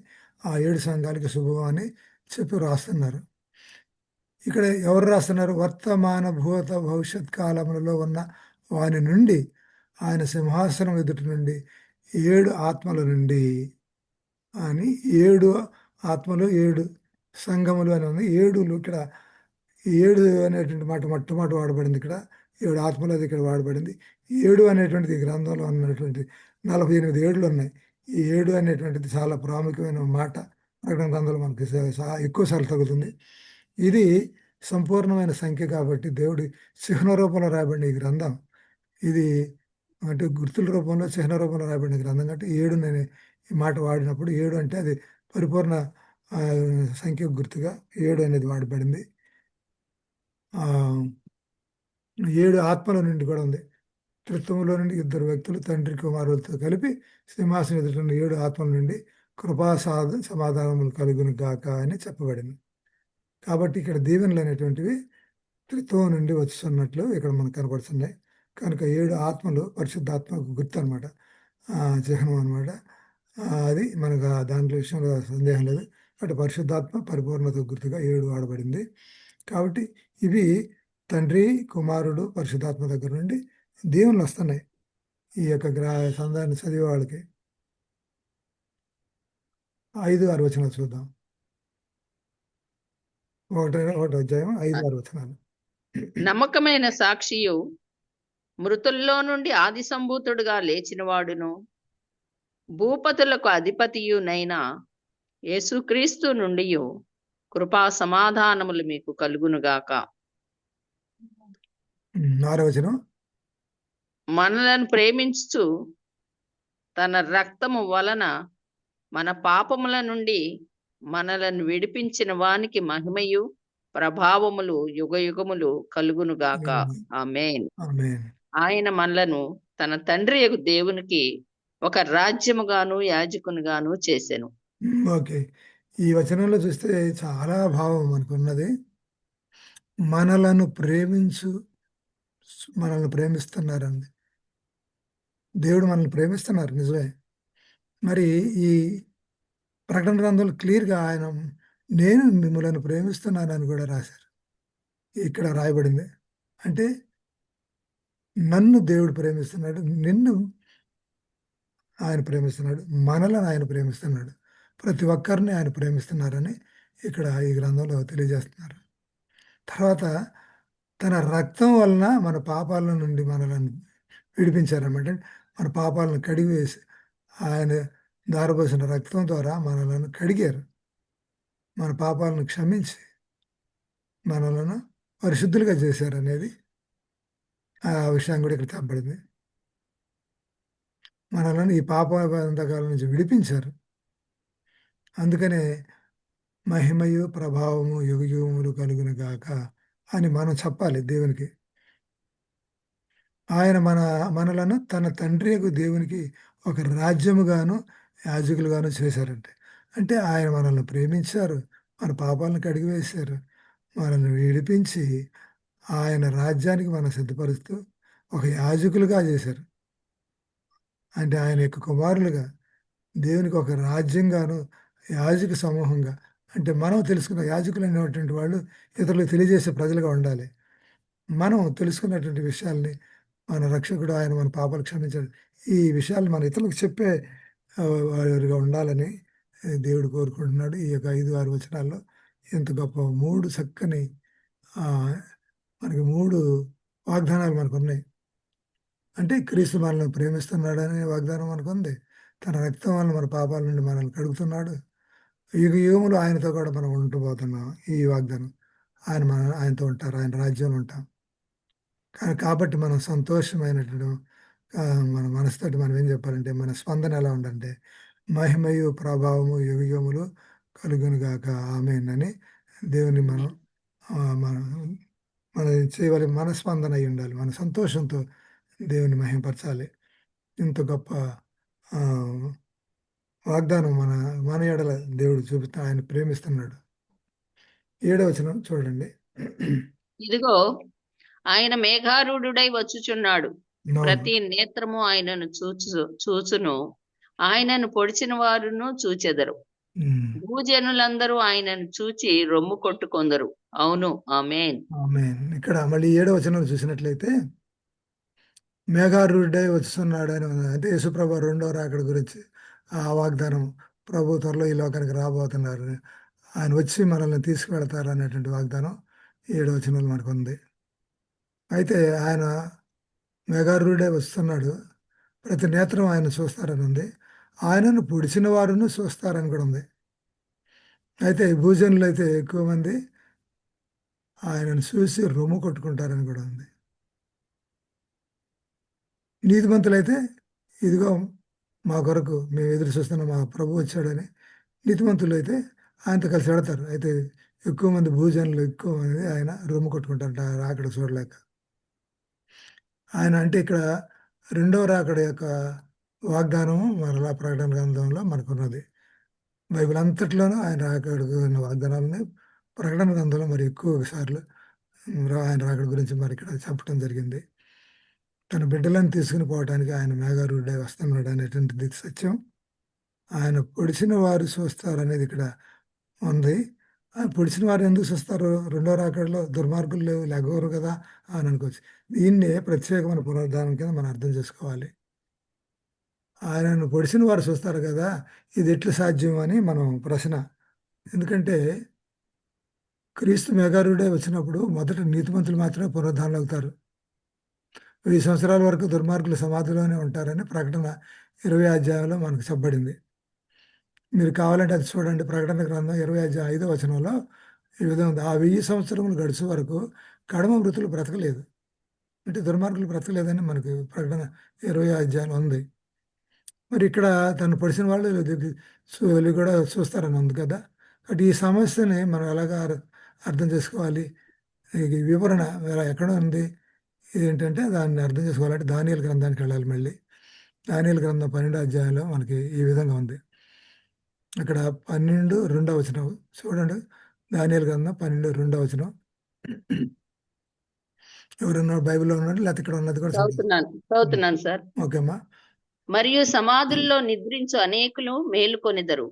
ఆ 7 సంఘాలకి శుభం అని చెప్పి రాస్తున్నారు. ఇక్కడ ఎవరు రాస్తున్నారు? వర్తమాన భూత భవిష్యత్ కాలములలో ఉన్న వాని నుండి, ఆయన సింహాసనం ఎదుటి నుండి 7 ఆత్మల నుండి అని 7 ఆత్మలు 7 సంఘములు అని ఉంది. 7 ఇక్కడ 7 అనేటువంటి మాట మొట్టమొదటి వాడబడింది. ఇక్కడ 7 ఆత్మలు అది ఇక్కడ వాడబడింది. 7 అనేటువంటిది గ్రంథంలో ఉన్నటువంటి 48 ఏడులు ఉన్నాయి. ఈ 7 అనేటువంటిది చాలా ప్రాముఖ్యమైన మాట. ప్రకటన గ్రంథంలో మనకి ఎక్కువసార్లు తగులుతుంది. ఇది సంపూర్ణమైన సంఖ్య కాబట్టి దేవుడి చిహ్న రూపంలో రాయబడిన ఈ గ్రంథం, ఇది అంటే గుర్తుల రూపంలో చిహ్న రూపంలో రాయబడిన గ్రంథం కాబట్టి 7 అనే ఈ మాట వాడినప్పుడు 7 అంటే అది పరిపూర్ణ సంఖ్య గుర్తుగా 7 అనేది వాడబడింది. 7 ఆత్మల నుండి కూడా ఉంది. త్రిత్వములో నుండి 2 వ్యక్తులు తండ్రి కుమారులతో కలిపి సింహాసనం ఎదుట 7 ఆత్మల నుండి కృపాసాద సమాధానములు కలుగును గాక అని చెప్పబడింది. కాబట్టి ఇక్కడ దీవెనలు అనేటువంటివి త్రిత్వం నుండి వస్తున్నట్లు ఇక్కడ మనకు కనపడుతున్నాయి. కనుక 7 ఆత్మలు పరిశుద్ధాత్మకు గుర్తు అనమాట, చిహ్నం అనమాట. అది మనకు దాంట్లో విషయంలో సందేహం లేదు. అటు పరిశుద్ధాత్మ పరిపూర్ణత గుర్తుగా 7 వాడబడింది. కాబట్టి ఇవి తండ్రి, కుమారుడు, పరిశుద్ధాత్మ దగ్గర నుండి దీవెనలు వస్తున్నాయి ఈ యొక్క సందాన్ని చదివే వాళ్ళకి. 5-6 వచనాలు చూద్దాం. 1వ అధ్యాయం 5-6 వచనాలు. నమ్మకమైన సాక్షియు, మృతుల్లో నుండి ఆది సంభూతుడుగా లేచిన వాడును, భూపతులకు అధిపతియునైన యేసుక్రీస్తు నుండి కృపా సమాధానములు మీకు కలుగునుగాక. 6వ వచనం. మనలను ప్రేమించుచు తన రక్తము వలన మన పాపముల నుండి మనలను విడిపించిన వానికి మహిమయు ప్రభావములు యుగయుగములు కలుగునుగాక. ఆమేన్. ఆమేన్. ఆయన మనలను తన తండ్రియగు దేవునికి ఒక రాజ్యముగాను యాజకునిగాను చేసెను. ఓకే. ఈ వచనంలో చూస్తే చాలా భావం మనకున్నది. మనలను మనల్ని ప్రేమిస్తున్నారండి. దేవుడు మనల్ని ప్రేమిస్తున్నారు నిజమే. మరి ఈ ప్రకటన గ్రంథంలో క్లియర్‌గా ఆయన నేను మిమ్ములను ప్రేమిస్తున్నానని కూడా రాశారు. ఇక్కడ రాయబడింది. అంటే నన్ను దేవుడు ప్రేమిస్తున్నాడు. నిన్ను ఆయన ప్రేమిస్తున్నాడు. మనలను ఆయన ప్రేమిస్తున్నాడు. ప్రతి ఒక్కరిని ఆయన ప్రేమిస్తున్నారని ఇక్కడ ఈ గ్రంథంలో తెలియజేస్తున్నారు. తర్వాత తన రక్తం వలన మన పాపాల నుండి మనలను విడిపించారన్నమాట. మన పాపాలను కడిగివేసి ఆయన ధారపోసిన రక్తం ద్వారా మనలను కడిగారు. మన పాపాలను క్షమించి మనలను పరిశుద్ధులుగా చేశారనేది ఆ విషయం కూడా ఇక్కడ చెప్పబడింది. మనలను ఈ పాప బంధకాల నుంచి విడిపించారు. అందుకనే మహిమయు ప్రభావము యుగయుగములు కలుగునుగాక అని మనం చెప్పాలి దేవునికి. ఆయన మనలను తన తండ్రియగు దేవునికి ఒక రాజ్యముగాను, యాజకులుగాను చేశారంటే. అంటే ఆయన మనల్ని ప్రేమించారు. మన పాపాలను కడిగివేశారు. మనల్ని విడిపించి ఆయన రాజ్యానికి మనం సిద్ధపరుస్తూ ఒక యాజకులుగా చేశారు. అంటే ఆయన యొక్క కుమారులుగా దేవునికి ఒక రాజ్యంగాను, యాజక సమూహంగా. అంటే మనం తెలుసుకున్న యాజకులు అనేటువంటి వాళ్ళు ఇతరులకు తెలియజేసే ప్రజలుగా ఉండాలి. మనం తెలుసుకున్నటువంటి విషయాల్ని మన రక్షకుడు ఆయన మన పాపాలు క్షమించాడు. ఈ విషయాలు మన ఇతరులకు చెప్పే వారిగా ఉండాలని దేవుడు కోరుకుంటున్నాడు. ఈ యొక్క 5, 6 వచనాల్లో ఎంత గొప్ప 3 చక్కని మనకి 3 వాగ్దానాలు మనకున్నాయి. అంటే క్రీస్తు మనల్ని ప్రేమిస్తున్నాడనే వాగ్దానం మనకుంది. తన రక్తం వలన మన పాపాల నుండి మనల్ని కడుగుతున్నాడు. యుగములు ఆయనతో కూడా మనం ఉంటబోతున్నాం. ఈ వాగ్దానం ఆయనతో ఉంటారు. ఆయన రాజ్యంలో ఉంటాం. కాబట్టి మనం సంతోషమైనటువంటి మన మనసుతోటి మనం ఏం చెప్పాలంటే మన స్పందన ఎలా ఉందంటే మహిమయు ప్రభావము యుగములు కలుగునుగాక ఆమేన్ అని దేవుని మనం మనం చేయవలసిన మన స్పందన అయి ఉండాలి. మన సంతోషంతో దేవుని మహిమపరచాలి. ఇంత గొప్ప వాగ్దానం మన ఎడల దేవుడు చూపిస్తా ఆయన ప్రేమిస్తున్నాడు. 7వ వచనం చూడండి. ఇదిగో ఆయన మేఘారూఢుడై వచ్చుచున్నాడు. ప్రతి నేత్రము ఆయనను చూచును. ఆయనను పొడిచిన వారును చూచెదరు. భూజనులందరూ ఆయనను చూచి రొమ్ము కొట్టుకొందరు. అవును ఆమేన్. ఆమేన్. ఇక్కడ మళ్ళీ 7వ వచనం చూసినట్లయితే మేఘారూఢుడై వచ్చుచున్నాడు అని ఉంది. అంటే యేసుప్రభు రెండవ రాకడ గురించి ఆ వాగ్దానం. ప్రభు త్వరలో ఈ లోకానికి రాబోతున్నారు. ఆయన వచ్చి మనల్ని తీసుకువెళతారు అనేటువంటి వాగ్దానం 7వ వచనంలో మనకు ఉంది. అయితే ఆయన మేఘారూఢుడై వస్తున్నాడు. ప్రతి నేత్రం ఆయన చూస్తారని ఉంది. ఆయనను పొడిచిన వారును చూస్తారని కూడా ఉంది. అయితే భూజనులు అయితే ఎక్కువ మంది ఆయనను చూసి రొమ్ము కొట్టుకుంటారని కూడా ఉంది. నీతిమంతులైతే ఇదిగో మా కొరకు మేము ఎదురు చూస్తున్న మా ప్రభు వచ్చాడని నీతిమంతులు అయితే ఆయనతో కలిసి వెళతారు. అయితే ఎక్కువ మంది భూజనులు ఎక్కువ మంది ఆయన రొమ్ము కొట్టుకుంటారట రాకడ చూడలేక. ఆయన అంటే ఇక్కడ రెండవ రాకడ యొక్క వాగ్దానము మరలా ప్రకటన గ్రంథంలో మనకున్నది. బైబిల్ అంతట్లోనూ ఆయన రాకడ వాగ్దానాలని ప్రకటన గ్రంథంలో మరి ఎక్కువ సార్లు ఆయన రాకడ గురించి మరి ఇక్కడ చెప్పడం జరిగింది. తన బిడ్డలను తీసుకుని పోవడానికి ఆయన మేఘారూఢుడై వస్తున్నాడు అనేటువంటిది సత్యం. ఆయన పొడిచిన వారు చూస్తారు అనేది ఇక్కడ ఉంది. పొడిచిన వారు ఎందుకు చూస్తారు? రెండో రాకడలో దుర్మార్గులు లెగవరు కదా అని అనుకోవచ్చు. దీన్నే ప్రత్యేకమైన పునరుద్ధానం కింద మనం అర్థం చేసుకోవాలి. ఆయనను పొడిచిన వారు చూస్తారు కదా, ఇది ఎట్లా సాధ్యం అని మనం ప్రశ్న. ఎందుకంటే క్రీస్తు మేఘారూఢుడై వచ్చినప్పుడు మొదట నీతిమంతులు మాత్రమే పునరుద్ధానం అవుతారు. 1000 సంవత్సరాల వరకు దుర్మార్గులు సమాధిలోనే ఉంటారని ప్రకటన 20 అధ్యాయంలో మనకు చెప్పబడింది. మీరు కావాలంటే అది చూడండి. ప్రకటన గ్రంథం 20 అధ్యాయం 5వ వచనంలో ఈ విధంగా ఉంది. ఆ 1000 సంవత్సరములు గడుచు వరకు కడమ మృతులు బ్రతకలేదు. అంటే దుర్మార్గులు బ్రతకలేదని మనకి ప్రకటన 20 అధ్యాయంలో ఉంది. మరి ఇక్కడ తను పొడిచిన వాళ్ళు వీళ్ళు కూడా చూస్తారని ఉంది కదా. కాబట్టి ఈ సమస్యని మనం ఎలాగా అర్థం చేసుకోవాలి? ఈ వివరణ ఎక్కడ ఉంది? ఏంటంటే దాన్ని అర్థం చేసుకోవాలంటే దానియేలు గ్రంథానికి వెళ్ళాలి మళ్ళీ. దానియేలు గ్రంథం 12వ అధ్యాయంలో మనకి ఈ విధంగా ఉంది. అక్కడ 12 2వ వచనం చూడండి. దానియేలు గ్రంథం 12 2వ వచనం. ఎవరన్నా బైబిల్లో ఉన్నాడు లేకపోతే ఇక్కడ ఉన్నది కూడా చూడండి. చదువుతున్నాను సార్. ఓకే అమ్మా. మరియు సమాధుల్లో నిద్రించు అనేకులు మేలుకొనిదరు.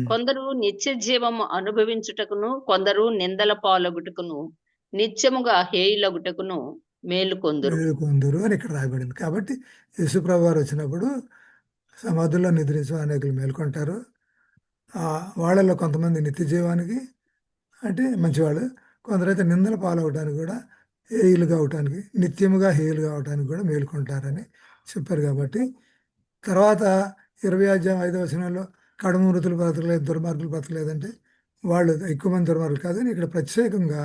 కొందరు నిత్య జీవము అనుభవించుటకును, కొందరు నిందల పాలగుటకును, నిత్యముగా హేయులగుటకును మేలుకొందురు అని ఇక్కడ రాయబడింది. కాబట్టి యేసుప్రభు వారు వచ్చినప్పుడు సమాధుల్లో నిద్రించు అనేకులు మేల్కొంటారు. వాళ్ళలో కొంతమంది నిత్య జీవానికి అంటే మంచివాళ్ళు, కొందరైతే నిందల పాలవటానికి కూడా హేయులుగా అవటానికి, నిత్యముగా హేయులుగా అవటానికి కూడా మేలుకుంటారని చెప్పారు. కాబట్టి తర్వాత 20 అధ్యాయం 5వ వచనంలో కడమ మృతులు బ్రతకలేదు, దుర్మార్గులు బ్రతకలేదంటే వాళ్ళు ఎక్కువ మంది దుర్మార్గులు కాదని ఇక్కడ ప్రత్యేకంగా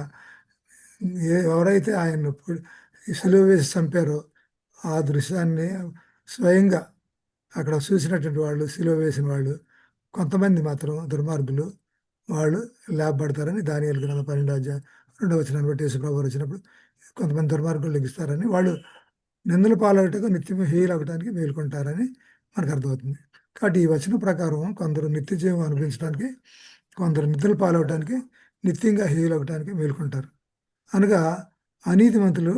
ఎవరైతే ఆయన సిలువ వేసి చంపారో ఆ దృశ్యాన్ని స్వయంగా అక్కడ చూసినటువంటి వాళ్ళు, సిలువ వేసిన వాళ్ళు కొంతమంది మాత్రం దుర్మార్గులు వాళ్ళు లాభపడతారని దానియేలు గ్రంథం 12వ అధ్యాయం 2వ వచనాన్ని బట్టి యేసుప్రభు వారు వచ్చినప్పుడు కొంతమంది దుర్మార్గులు లెగిస్తారని, వాళ్ళు నిందల పాలగటకు నిత్యం హేయులు అవటానికి మేలుకుంటారని మనకు అర్థమవుతుంది. కాబట్టి ఈ వచనం ప్రకారం కొందరు నిత్య జీవం అనిపించడానికి, కొందరు నిద్రల పాలవటానికి, నిత్యంగా హేయులు అవటానికి మేలుకుంటారు. అనగా అనీతిమంతులు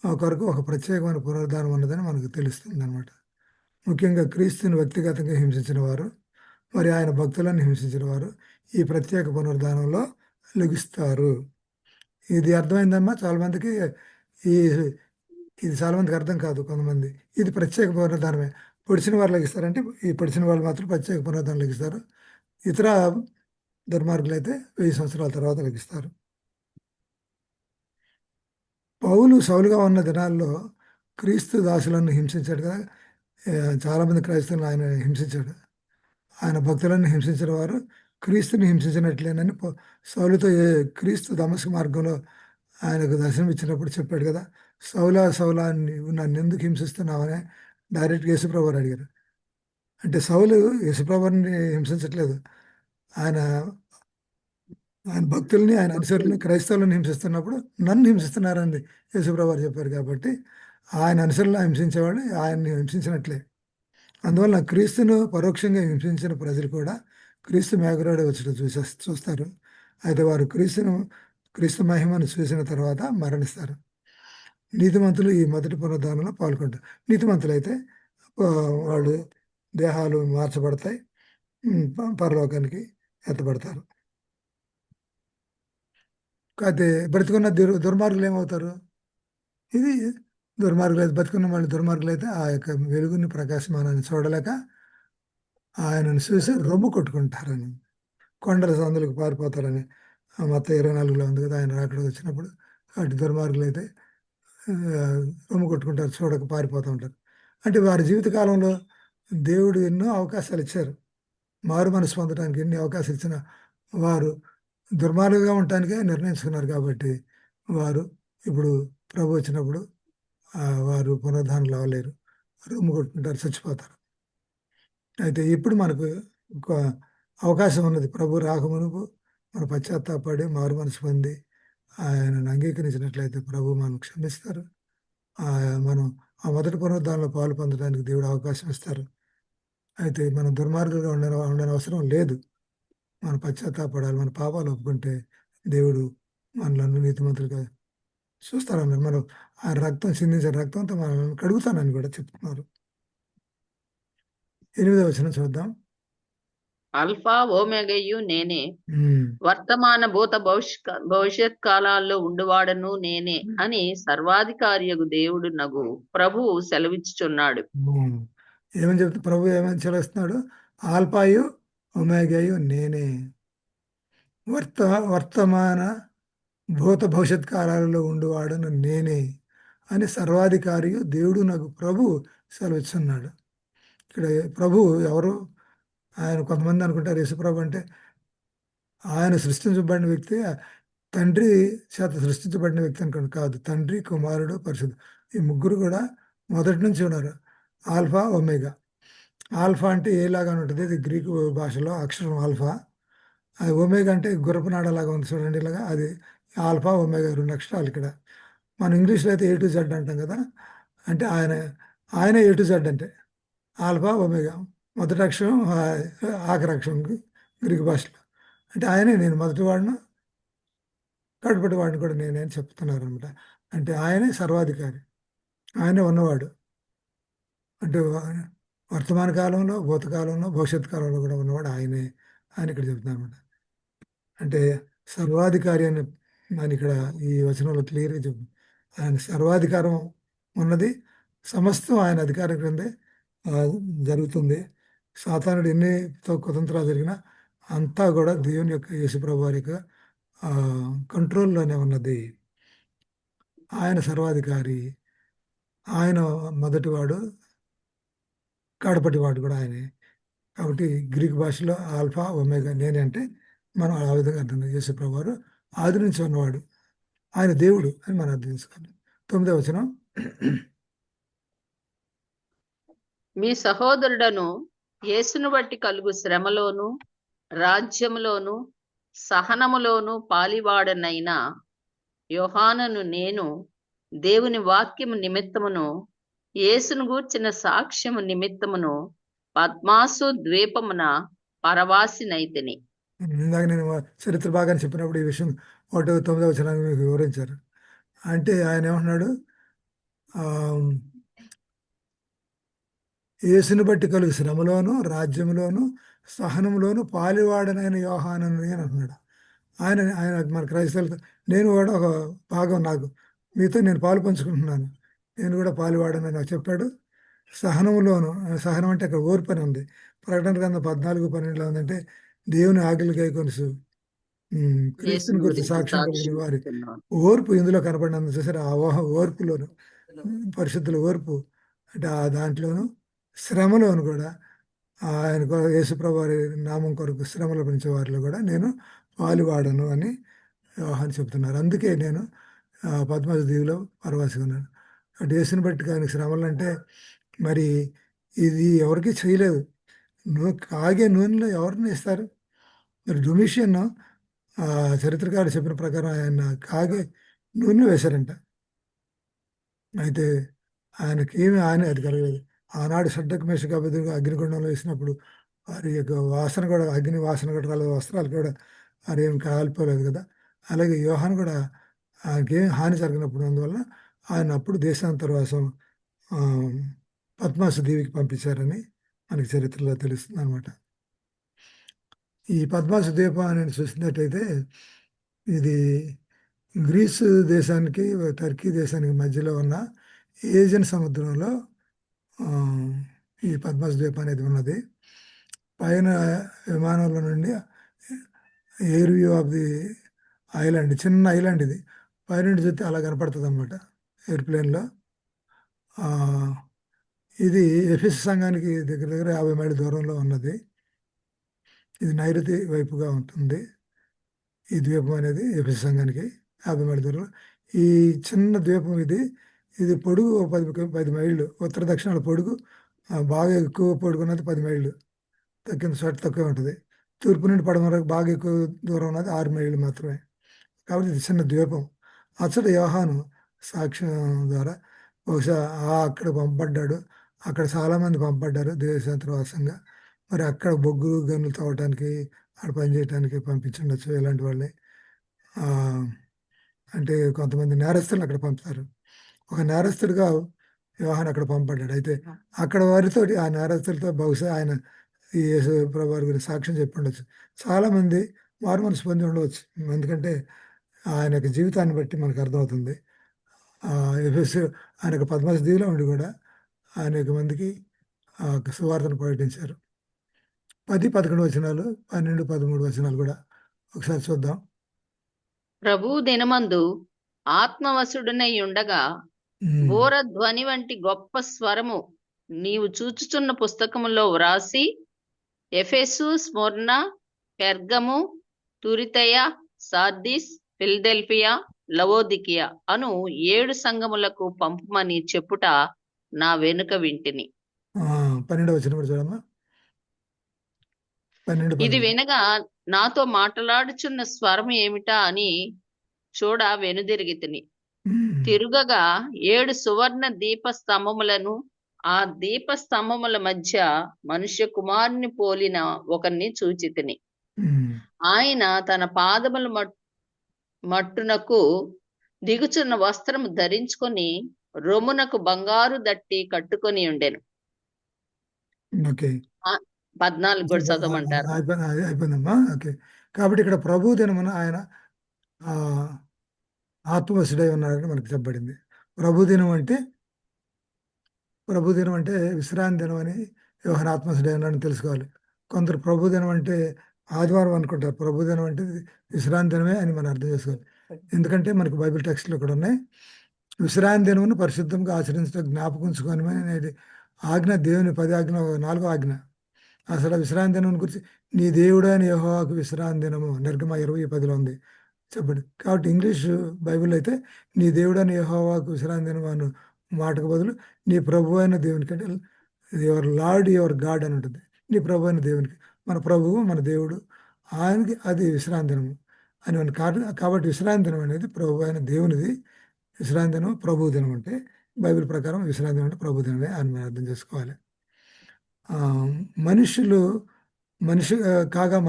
కొరకు ఒక ప్రత్యేకమైన పునరుద్ధానం ఉన్నదని మనకు తెలుస్తుంది అనమాట. ముఖ్యంగా క్రీస్తుని వ్యక్తిగతంగా హింసించిన వారు, మరి ఆయన భక్తులను హింసించిన వారు ఈ ప్రత్యేక పునరుద్ధానంలో లెగుస్తారు. ఇది అర్థమైందమ్మా చాలామందికి. ఇది చాలామందికి అర్థం కాదు కొంతమంది. ఇది ప్రత్యేక పునరుద్ధానమే. పొడిచిన వారు లెగిస్తారంటే ఈ పొడిచిన వాళ్ళు మాత్రం ప్రత్యేక పునరుద్ధానం లెగిస్తారు. ఇతర దుర్మార్గులు అయితే 1000 సంవత్సరాల తర్వాత లెగిస్తారు. పౌలు సౌలుగా ఉన్న దినాల్లో క్రీస్తు దాసులను హింసించాడు కదా. చాలామంది క్రైస్తవులను ఆయన హింసించాడు. ఆయన భక్తులను హింసించిన వారు క్రీస్తుని హింసించినట్లేనని సౌలుతో క్రీస్తు దమస్కు మార్గంలో ఆయనకు దర్శనం ఇచ్చినప్పుడు చెప్పాడు కదా. సౌలా సౌలా నువ్వు నన్ను ఎందుకు హింసిస్తున్నావని డైరెక్ట్గా యేసుప్రభు అడిగారు. అంటే సౌలు యేసుప్రభుని హింసించట్లేదు, ఆయన భక్తుల్ని, ఆయన అనుసరులని, క్రైస్తవులను హింసిస్తున్నప్పుడు నన్ను హింసిస్తున్నారని యేసుప్రభు వారు చెప్పారు. కాబట్టి ఆయన అనుసరులను హింసించేవాళ్ళు ఆయన్ని హింసించినట్లే. అందువల్ల క్రీస్తును పరోక్షంగా హింసించిన ప్రజలు కూడా క్రీస్తు మేఘరాడు వచ్చి చూస్తారు. అయితే వారు క్రీస్తు మహిమను చూసిన తర్వాత మరణిస్తారు. నీతిమంతులు ఈ మొదటి పునరుద్ధానంలో పాల్గొంటారు. నీతిమంతులు అయితే వాళ్ళు దేహాలు మార్చబడతాయి, పరలోకానికి ఎత్తబడతారు. అయితే బ్రతికున్న దుర్మార్గులు ఏమవుతారు? ఇది దుర్మార్గులు అయితే, బతుకున్న వాళ్ళు దుర్మార్గులు అయితే ఆ యొక్క వెలుగుని, ప్రకాశమానాన్ని చూడలేక ఆయనను చూసి రొమ్ము కొట్టుకుంటారని, కొండల సందులకు పారిపోతారని మొత్తం 24లో ఉంది కదా ఆయన రాకడ వచ్చినప్పుడు. అటు దుర్మార్గులు అయితే రొమ్ము కొట్టుకుంటారు, చూడక పారిపోతూ ఉంటారు. అంటే వారి జీవితకాలంలో దేవుడు ఎన్నో అవకాశాలు ఇచ్చారు. మారు మనసు పొందడానికి ఎన్ని అవకాశాలు ఇచ్చినా వారు దుర్మార్గులుగా ఉండటానికే నిర్ణయించుకున్నారు. కాబట్టి వారు ఇప్పుడు ప్రభు వచ్చినప్పుడు వారు పునరుద్ధానం అవ్వలేరు, రొమ్ము కొట్టుకుంటారు, చచ్చిపోతారు. అయితే ఇప్పుడు మనకు ఒక అవకాశం ఉన్నది. ప్రభు రాకమునుపు మన పశ్చాత్తాపడి మారు మనసు పొంది ఆయనను అంగీకరించినట్లయితే ప్రభు మనం క్షమిస్తారు. మనం ఆ మొదటి పునరుద్ధానంలో పాలు పొందడానికి దేవుడు అవకాశం ఇస్తారు. అయితే మనం దుర్మార్గులుగా ఉండని అవసరం లేదు. మన పశ్చాత్తాపడాలి, మన పాపాలు ఒప్పుకుంటే దేవుడు మనలను నీతిమంతులుగా చూస్తారన్నారు. మనం ఆ రక్తం చిందించిన రక్తంతో మనల్ని కడుగుతానని కూడా చెప్తున్నారు. 8వ వచనం చూద్దాం. అల్ఫా ఓమెగయు నేనే, వర్తమాన భూత భవిష్యత్ కాలాల్లో ఉండువాడను నేనే అని సర్వాధికారియగు దేవుడు నగు ప్రభువు సెలవిచ్చుచున్నాడు. ఏమని చెప్తా ప్రభు ఏమని సెలవిస్తున్నాడు? ఆల్ఫాయు ఒమేగాయు నేనే, వర్తమాన భూత భవిష్యత్ కాలాలలో ఉండువాడను నేనే అని సర్వాధికారియు దేవుడు నాకు ప్రభు సెలవిస్తున్నాడు. ఇక్కడ ప్రభు ఎవరు? ఆయన కొంతమంది అనుకుంటారు యేసుప్రభు అంటే ఆయన సృష్టించబడిన వ్యక్తి, తండ్రి చేత సృష్టించబడిన వ్యక్తి అనుకోండి. కాదు, తండ్రి, కుమారుడు, పరిశుద్ధ ఈ ముగ్గురు కూడా మొదటి నుంచి ఉన్నారు. Alpha, omega. ఆల్ఫా అంటే ఏలాగానే ఉంటుంది, ఇది గ్రీకు భాషలో అక్షరం ఆల్ఫా. అది ఒమేగా అంటే గుర్రపు నాడలాగా ఉంది చూడండి, ఇలాగా అది ఆల్ఫా, ఒమేగా 2 అక్షరాలు ఇక్కడ. మన ఇంగ్లీష్లో అయితే ఏ టు జెడ్ అంటాం కదా, అంటే ఆయన ఏ టు జెడ్ అంటే ఆల్ఫా, ఒమేగా. మొదటి అక్షరం ఆఖరి అక్షరం గ్రీకు భాషలో. అంటే ఆయనే నేను మొదటి వాడిను, కడపటి వాడిని కూడా నేనే అని చెప్తున్నారు అనమాట. అంటే ఆయనే సర్వాధికారి, ఆయనే ఉన్నవాడు. అంటే వర్తమాన కాలంలో, భూతకాలంలో, భవిష్యత్ కాలంలో కూడా ఉన్నవాడు ఆయనే అని ఇక్కడ చెప్తున్నారు అనమాట. అంటే సర్వాధికారి అని అని ఇక్కడ ఈ వచనంలో క్లియర్గా చెప్పు. ఆయన సర్వాధికారం ఉన్నది, సమస్తం ఆయన అధికారం క్రిందే ఆ, జరుగుతుంది. సాతానుడు ఎన్ని కుతంత్రాలు జరిగినా అంతా కూడా దేవుని యొక్క యేసుప్రభు వారి యొక్క కంట్రోల్లోనే ఉన్నది. ఆయన సర్వాధికారి, ఆయన మొదటివాడు, కడపటివాడు కూడా ఆయనే. కాబట్టి గ్రీక్ భాషలో ఆల్ఫా, ఒమేగా నేనే అంటే మనం ఆ విధంగా అర్థం చేసుకోవాలి. యేసుప్రభు వారు ఆది నుంచి ఉన్నవాడు, ఆయన దేవుడు అని మనం అర్థం చేసుకోవాలి. 9వ వచనం. మీ సహోదరుడను యేసును బట్టి కలుగు శ్రమలోను, రాజ్యములోను, సహనములోను పాలివాడనైన యోహానను నేను దేవుని వాక్యము నిమిత్తమును, యేసును గూర్చిన సాక్ష్యము నిమిత్తమును పద్మాసు ద్వీపమున పరవాసినైతిని. ఇందాక నేను చరిత్ర భాగాన్ని చెప్పినప్పుడు ఈ విషయం 9వ వచనాన్ని మీకు వివరించారు. అంటే ఆయన ఏమంటున్నాడు, యేసుని బట్టి కలుగు శ్రమలోను, రాజ్యంలోను, సహనంలోను పాలివాడనైన యోహానని అని అంటున్నాడు. ఆయన ఆయన మన క్రైస్తవులతో నేను కూడా ఒక భాగం, నాకు మీతో నేను పాలు పంచుకుంటున్నాను, నేను కూడా పాలువాడనని నాకు చెప్పాడు. సహనంలోను, సహనం అంటే అక్కడ ఓర్పు అని ఉంది. ప్రకటన గ్రంథం 14:12 ఉందంటే దేవుని ఆజ్ఞలు గైకొనుచు క్రీస్తుని గురించి సాక్ష్యం కలిగిన వారి ఓర్పు ఇందులో కనపడినందు చూసారు. ఆ ఓర్పులోను, పరిశుద్ధుల ఓర్పు అంటే ఆ దాంట్లోను, శ్రమలోను కూడా ఆయన యేసుప్రభు వారి నామం కొరకు శ్రమలు పెంచే వారిలో కూడా నేను పాలువాడను అని యోహాను చెప్తున్నారు. అందుకే నేను పద్మాసు దీవిలో పరవాసిగా ఉన్నాను. అటు యేసుని బట్టి కానీ శ్రమలు అంటే మరి ఇది ఎవరికి చేయలేదు. కాగే నూనెలో ఎవరిని ఇస్తారు? మరి డొమిషియన్ చరిత్రకారులు చెప్పిన ప్రకారం ఆయన కాగే నూనె వేశారంట. అయితే ఆయన అది కలగలేదు. ఆనాడు షడ్డక మేషక అబద్ధంగా అగ్నిగుండంలో వేసినప్పుడు వారి యొక్క వాసన కూడా, అగ్ని వాసన కూడా రాలేదు, వస్త్రాలు కూడా వారు ఏం కాలిపోలేదు కదా. అలాగే యోహాను కూడా ఆయనకేం హాని జరిగినప్పుడు, అందువల్ల ఆయన అప్పుడు దేశాంతరవాసం పద్మాసు దీవికి పంపించారని మనకి చరిత్రలో తెలుస్తుంది అనమాట. ఈ పద్మాసు ద్వీపం అని చూసినట్టయితే ఇది గ్రీసు దేశానికి, టర్కీ దేశానికి మధ్యలో ఉన్న ఏజియన్ సముద్రంలో ఈ పద్మాసు ద్వీపం అనేది ఉన్నది. పైన విమానంలో నుండి air view of the island, చిన్న ఐలాండ్ ఇది, పైనుండి చూస్తే అలా కనపడుతుంది అనమాట ఎయిర్ప్లేన్లో. ఇది ఎఫెసు సంఘానికి దగ్గర దగ్గర 50 మైళ్ళ దూరంలో ఉన్నది. ఇది నైరుతి వైపుగా ఉంటుంది. ఈ ద్వీపం అనేది ఎఫెసు సంఘానికి 50 మైళ్ళ దూరంలో. ఈ చిన్న ద్వీపం ఇది పొడుగు 10 మైళ్ళు, ఉత్తర దక్షిణాల పొడుగు బాగా ఎక్కువ పొడుగున్నది 10 మైళ్ళు, కింద చోట తక్కువ ఉంటుంది. తూర్పు నుండి పడమరకు బాగా ఎక్కువ దూరం ఉన్నది 6 మైళ్ళు మాత్రమే. కాబట్టి ఇది చిన్న ద్వీపం. అచ్చట యోహాను సాక్ష్యం ద్వారా బహుశా అక్కడ పంపబడ్డాడు. అక్కడ చాలామంది పంపబడ్డారు దేశాంతరవాసంగా. మరి అక్కడ బొగ్గు గనులు తవ్వటానికి, అక్కడ పనిచేయడానికి పంపించుండొచ్చు ఇలాంటి వాళ్ళని. అంటే కొంతమంది నేరస్తులను అక్కడ పంపుతారు. ఒక నేరస్తుడిగా యోహాను అక్కడ పంపబడ్డాడు. అయితే అక్కడ వారితో, ఆ నేరస్తులతో బహుశా ఆయన ఈ యేసు ప్రభు వారి గురించి సాక్ష్యం చెప్పి ఉండొచ్చు. చాలామంది మారు మనసు పొంది ఉండవచ్చు. ఎందుకంటే ఆయన యొక్క జీవితాన్ని బట్టి మనకు అర్థమవుతుంది. ఎఫెసు ఆయన పద్మాసు దీవిలో ఉండి కూడా అనేక మందికి సువార్తను ప్రకటించారు. 10-11 వచనాలు, 12-13 వచనాలు కూడా ఒకసారి చూద్దాం. ప్రభు దినమందు ఆత్మవశుడనై ఉండగా బోర ధ్వని వంటి గొప్ప స్వరము నీవు చూచుచున్న పుస్తకములో వ్రాసి ఎఫెసు, స్ముర్న, పెర్గము, తురితయ, సార్దిస్, ఫిలదెల్ఫియా, లవోదికియా అను 7 సంఘములకు పంపమని చెప్పుట నా వెనుక వింటిని. 12వ వచనం కూడా చూడమ్మా. 12, ఇది 12. వినగా నాతో మాట్లాడుచున్న స్వరం ఏమిటా అని చూడ వెనుదిరిగితిని. తిరుగగా 7 సువర్ణ దీప స్తంభములను, ఆ దీప స్తంభముల మధ్య మనుష్య కుమారుని పోలిన ఒకరిని చూచితిని. ఆయన తన పాదముల మట్టునకు దిగుచున్న వస్త్రము ధరించుకొని రొమ్మునకు బంగారు దట్టి కట్టుకొని ఉండెను. ఓకే, 14 కూడా చదవమంటారా? అయిపోయిందమ్మా. ఓకే, కాబట్టి ఇక్కడ ప్రభు దినమున ఆయన ఆ, ఆత్మవశుడై ఉన్నాడని మనకు చెప్పబడింది. ప్రభుదినం అంటే విశ్రాంతి దినం అని యోహాను ఆత్మవశుడై ఉన్నాడని తెలుసుకోవాలి. కొందరు ప్రభుదినం అంటే ఆదివారం అనుకుంటారు. ప్రభుదినం అంటే విశ్రాంతి దినమే అని మనం అర్థం చేసుకోవాలి. ఎందుకంటే మనకు బైబిల్ టెక్స్ట్లు కూడా ఉన్నాయి. విశ్రాంతి దినమును పరిశుద్ధంగా ఆచరించడం జ్ఞాపకం ఉంచుకొని అనేది ఆజ్ఞ, దేవుని 10 ఆజ్ఞ 4వ ఆజ్ఞ. అసలు విశ్రాంతి దినం గురించి నీ దేవుడైన యెహోవాకు విశ్రాంతి దినము నిర్గమ 20:10 ఉంది చెప్పండి. కాబట్టి ఇంగ్లీష్ బైబిల్ అయితే నీ దేవుడైన యెహోవాకు విశ్రాంతి దినం అను మాటకు బదులు నీ ప్రభు అయిన దేవునికి, అంటే యువర్ లార్డ్ యువర్ గాడ్ అని ఉంటుంది. నీ ప్రభు అయిన దేవునికి, మన ప్రభువు మన దేవుడు, ఆయనకి అది విశ్రాంతి దినము అని మన కాబట్టి విశ్రాంతి దినం అనేది ప్రభు అయిన దేవునిది. విశ్రాంతి దినం ప్రభు దినం అంటే బైబిల్ ప్రకారం విశ్రాంతి దినం అంటే ప్రభు దినమే అని మనం అర్థం చేసుకోవాలి.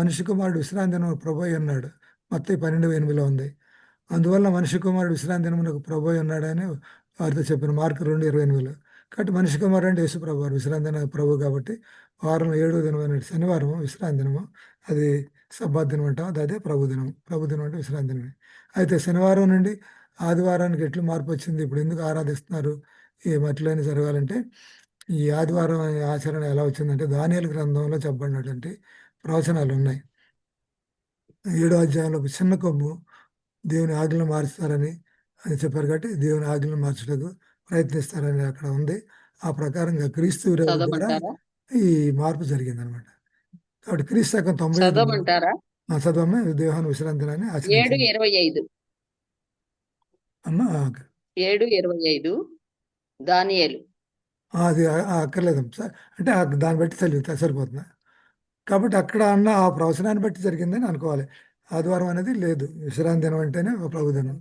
మనిషి కుమారుడు విశ్రాంతి దినం ప్రభు అయి ఉన్నాడు. మత్తయి 12:8 ఉంది. అందువల్ల మనిషి కుమారుడు విశ్రాంతి దినమునకు ప్రభు అయి ఉన్నాడని వారితో చెప్పిన మార్కు 2:28. కాబట్టి మనిషి కుమారుడు అంటే యేసు ప్రభు వారు విశ్రాంతి దిన ప్రభు. కాబట్టి వారం 7వ దినమైన శనివారం విశ్రాంతి దినము, అది సబ్బాత్ దినం అంటాం, అదే ప్రభు దినం. ప్రభు దినం అంటే విశ్రాంతి దినమే. అయితే శనివారం నుండి ఆదివారానికి ఎట్లు మార్పు వచ్చింది, ఇప్పుడు ఎందుకు ఆరాధిస్తున్నారు, ఈ మట్టిలోనే జరగాలంటే ఈ ఆదివారం ఆచరణ ఎలా వచ్చిందంటే దానియేలు గ్రంథంలో చెప్పబడినటువంటి ప్రవచనాలు ఉన్నాయి. 7వ అధ్యాయంలో చిన్న కొమ్ము దేవుని ఆజ్ఞలు మారుస్తారని అని చెప్పారు. కాబట్టి దేవుని ఆజ్ఞలు మార్చడానికి ప్రయత్నిస్తారని అక్కడ ఉంది. ఆ ప్రకారంగా క్రీస్తు ద్వారా ఈ మార్పు జరిగింది అనమాట. కాబట్టి క్రీస్తు శకం 95 చదవమ్మ దేహాన్ని విశ్రాంతి దినాన్ని ఆచరించింది. 7:25 అమ్మా 7:25 దానియేలు. అది అక్కర్లేదమ్మా సార్, అంటే దాన్ని బట్టి సరిపోతుంది. కాబట్టి అక్కడ అన్న ఆ ప్రవచనాన్ని బట్టి జరిగిందని అనుకోవాలి. ఆదివారం అనేది లేదు, విశ్రాంతి దినం అంటేనే ప్రభు దినం.